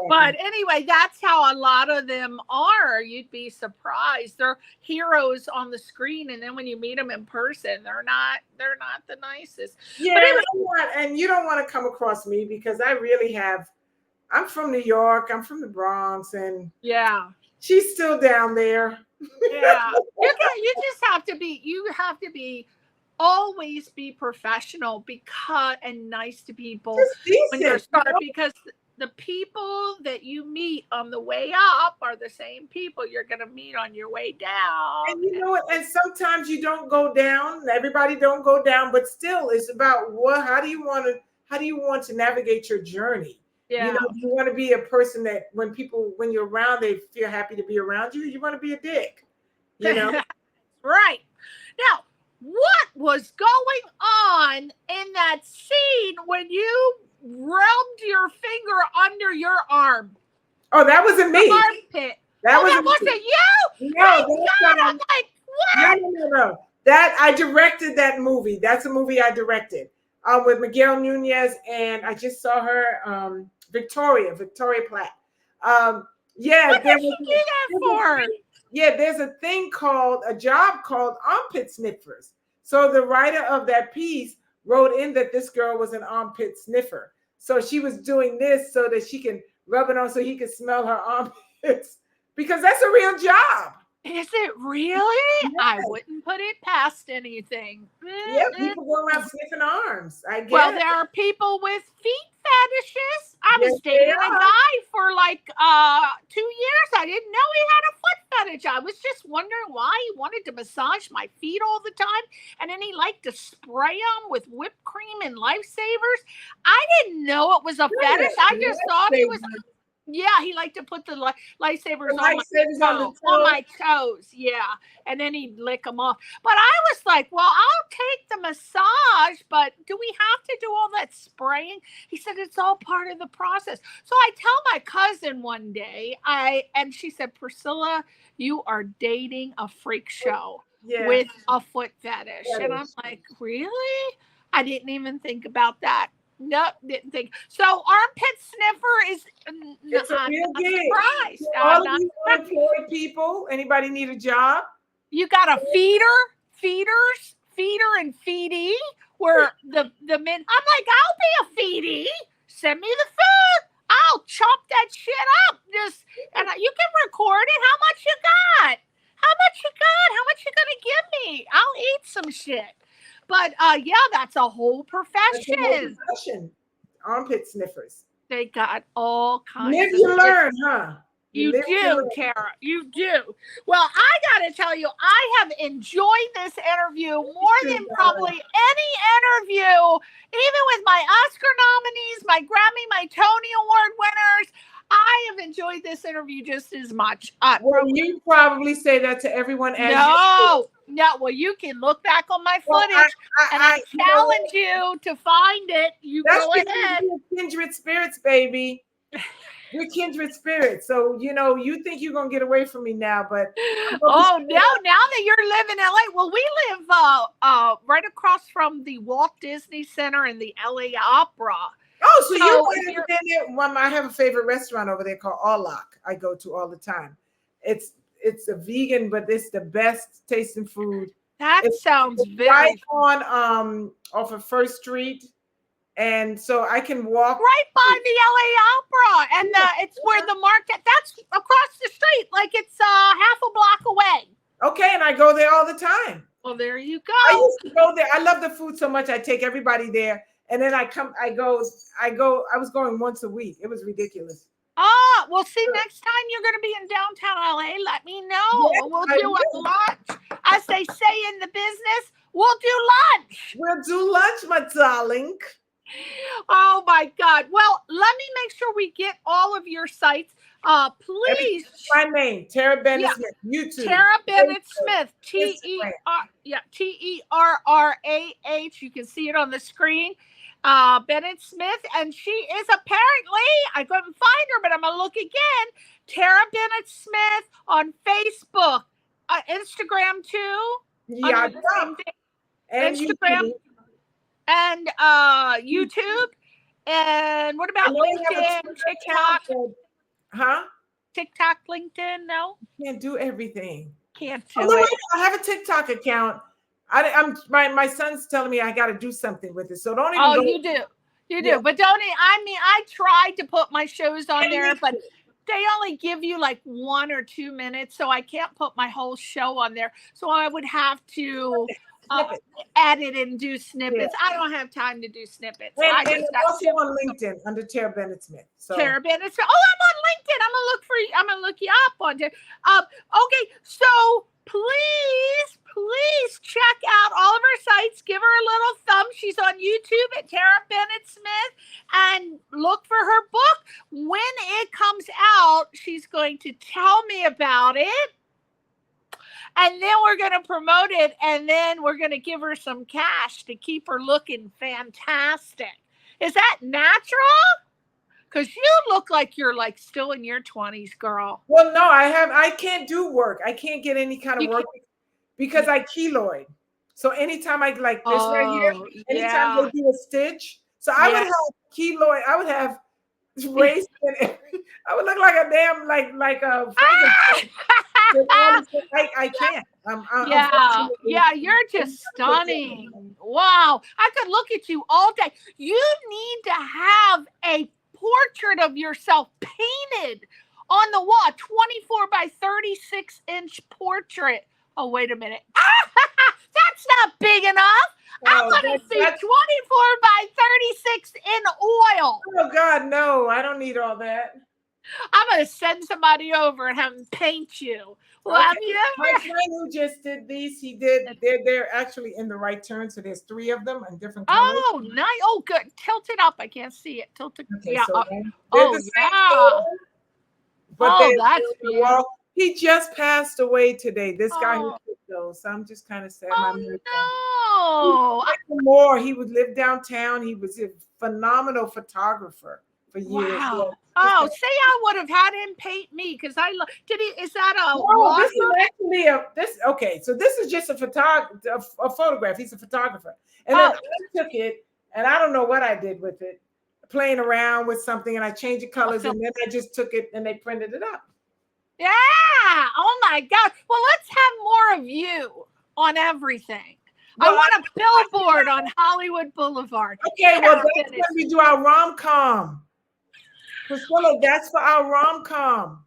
But anyway, that's how a lot of them are. You'd be surprised. They're heroes on the screen, and then when you meet them in person, they're not the nicest. Yeah, but anyway, and you don't want to come across me because I really have. I'm from New York. I'm from the Bronx, and she's still down there. Yeah, you just have to be. You have to be. Always be professional and nice to people when you're starting, because the people that you meet on the way up are the same people you're going to meet on your way down. And you know what? And sometimes you don't go down. Everybody don't go down, but still, it's about how do you want to navigate your journey? Yeah. You want to be a person that when you're around, they feel happy to be around you. You want to be a dick. Right. Now, what was going on in that scene when you rubbed your finger under your arm? Oh, that wasn't me. Armpit. That wasn't you? No, I'm like, what? No. That I directed that movie. That's a movie I directed with Miguel Nunez, and I just saw her, Victoria Platt. What did she do that for? Yeah, there's a job called Armpit Sniffers. So the writer of that piece wrote in that this girl was an armpit sniffer. So she was doing this so that she can rub it on so he could smell her armpits, because that's a real job. Is it really? Yes. I wouldn't put it past anything. Yeah, people go around sniffing arms. I guess. Well, there are people with feet fetishes. I was dating a guy for like 2 years. I didn't know he had a foot fetish. I was just wondering why he wanted to massage my feet all the time, and then he liked to spray them with whipped cream and lifesavers. I didn't know it was a fetish. I just thought he was. Yeah, he liked to put the lifesavers on my toes. Yeah, and then he'd lick them off. But I was like, well, I'll take the massage, but do we have to do all that spraying? He said it's all part of the process. So I tell my cousin one day, and she said, Priscilla, you are dating a freak show with a foot fetish. And I'm like, really? I didn't even think about that. No, didn't think. So Armpit Sniffer is it's a real gig. Surprised. All of you unemployed people, anybody need a job? You got a feeder and feedee where the men, I'm like, I'll be a feedee. Send me the food. I'll chop that shit up. And you can record it. How much you got? How much you got? How much you gonna give me? I'll eat some shit. But yeah, that's a whole profession. Armpit sniffers. They got all kinds Live of you learn, huh? You do, Terrah. You do. Well, I got to tell you, I have enjoyed this interview more than probably any interview, even with my Oscar nominees, my Grammy, my Tony Award winners. I have enjoyed this interview just as much. Well, you probably say that to everyone. No. Well, you can look back on my footage, and I challenge you to find it. You go ahead. Kindred spirits, baby. We're kindred spirits. So, you think you're going to get away from me now, but. Oh, no, now that you're living in LA. Well, we live right across from the Walt Disney Center and the LA Opera. Oh, so you're there. I have a favorite restaurant over there called Allak. I go to all the time. It's a vegan, but it's the best tasting food. That sounds very right on off of First Street. And so I can walk right by the LA Opera, and it's where the market. That's across the street, like it's half a block away. Okay, and I go there all the time. Well, there you go. I used to go there. I love the food so much. I take everybody there, and then I was going once a week. It was ridiculous. Ah, well, see, next time you're going to be in downtown LA, let me know. Yes, we'll do a lunch. As they say in the business, we'll do lunch. We'll do lunch, my darling. Oh my God. Well, let me make sure we get all of your sites. Please. My name, Terrah Bennett Smith. YouTube. Terrah Bennett Smith. Terrah. You can see it on the screen. Bennett Smith, and she is apparently, I couldn't find her, but I'm gonna look again. Terrah Bennett Smith on Facebook, Instagram too. Yeah, and Instagram. YouTube. And YouTube, and what about LinkedIn, TikTok? Huh? TikTok, LinkedIn? No, can't do everything. Can't do it. I have a TikTok account. My son's telling me I got to do something with it, so don't even. Oh, you do, but don't. I tried to put my shows on there, but they only give you like 1 or 2 minutes, so I can't put my whole show on there. So I would have to. Edit and do snippets. I don't have time to do snippets. And also on LinkedIn under Terrah Bennett Smith. So. Terrah Bennett Smith. Oh, I'm on LinkedIn. I'm gonna look for you. I'm gonna look you up on there. Okay, so please check out all of her sites. Give her a little thumb. She's on YouTube at Terrah Bennett Smith, and look for her book. When it comes out, she's going to tell me about it. And then we're going to promote it, and then we're going to give her some cash to keep her looking fantastic. Is that natural? Because you look like you're like still in your 20s, girl. Well, no, I can't do work. I can't get any kind of work because I keloid. So anytime I like this right here, anytime they do a stitch, so I would have keloid. I would have raised, I would look like a damn like a. I can't. You're just stunning. Wow. I could look at you all day. You need to have a portrait of yourself painted on the wall, 24 by 36 inch portrait. Oh, wait a minute. That's not big enough. I want to see 24 by 36 in oil. Oh, God, no. I don't need all that. I'm going to send somebody over and have them paint you. Well, okay. My friend who just did these, they're actually in the Wright Turn, so there's 3 of them in different colors. Oh, nice. Oh, good. Tilt it up. I can't see it. Tilt it. Okay, yeah. So they're the same color, but that's beautiful. He just passed away today. This guy who did those, so I'm just kind of sad. He would live downtown. He was a phenomenal photographer for years. Wow. Oh, say I would have had him paint me because I did he. Is that a? No, this is actually okay, so this is just a photograph. He's a photographer, and then I took it, and I don't know what I did with it, playing around with something, and I changed the colors, and then I just took it and they printed it up. Yeah. Oh my God. Well, let's have more of you on everything. Well, I want a billboard on Hollywood Boulevard. Okay, well, that's when we do our rom-com. Priscilla, that's for our rom-com.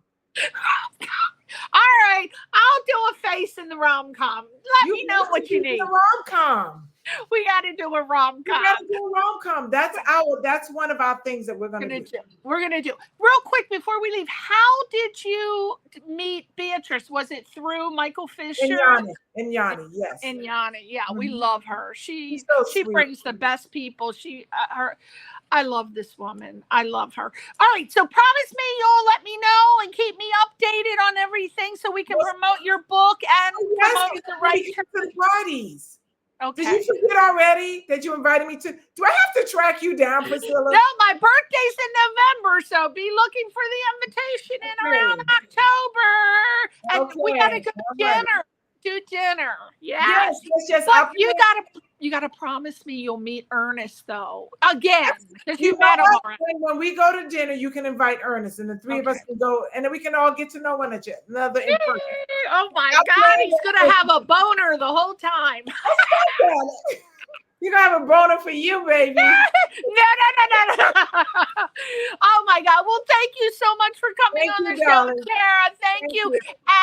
All right, I'll do a face in the rom-com. Let me know what you need. A rom-com. We got to do a rom-com. We got to do a rom-com. That's one of our things that we're going to do. We're going to do. Real quick before we leave, how did you meet Beatrice? Was it through Michael Fisher? Inyani, yes. Inyani, yeah, we love her. She sweet. brings the best people. I love this woman. I love her. All right, so promise me you'll let me know and keep me updated on everything so we can promote your book and promote the Wright Turn parties. Okay. Did you forget already that you invited me to? Do I have to track you down, Priscilla? No, my birthday's in November, so be looking for the invitation in around October. And we gotta go to dinner. Do dinner. Yes. But you gotta promise me you'll meet Ernest though. Again. Because you met him already. When we go to dinner, you can invite Ernest and the three of us can go and then we can all get to know one another in person. Oh my God, he's gonna have a boner the whole time. You're gonna have a boner for you, baby. No. Oh my God. Well, thank you so much for coming on the show, Terrah. Thank you.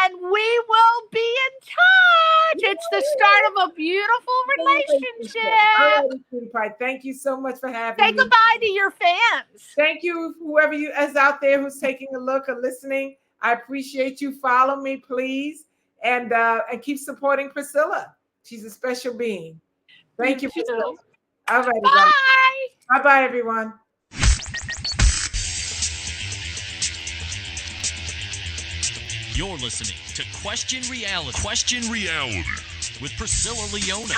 And we will be in touch. It's the start of a beautiful relationship. All right, sweetie pie. Thank you so much for having me. Say goodbye to your fans. Thank you, whoever you is out there who's taking a look or listening. I appreciate you. Follow me, please, and keep supporting Priscilla. She's a special being. Thank you. Priscilla. All right. Bye. Bye, everyone. You're listening to Question Reality. Question Reality with Priscilla Leona.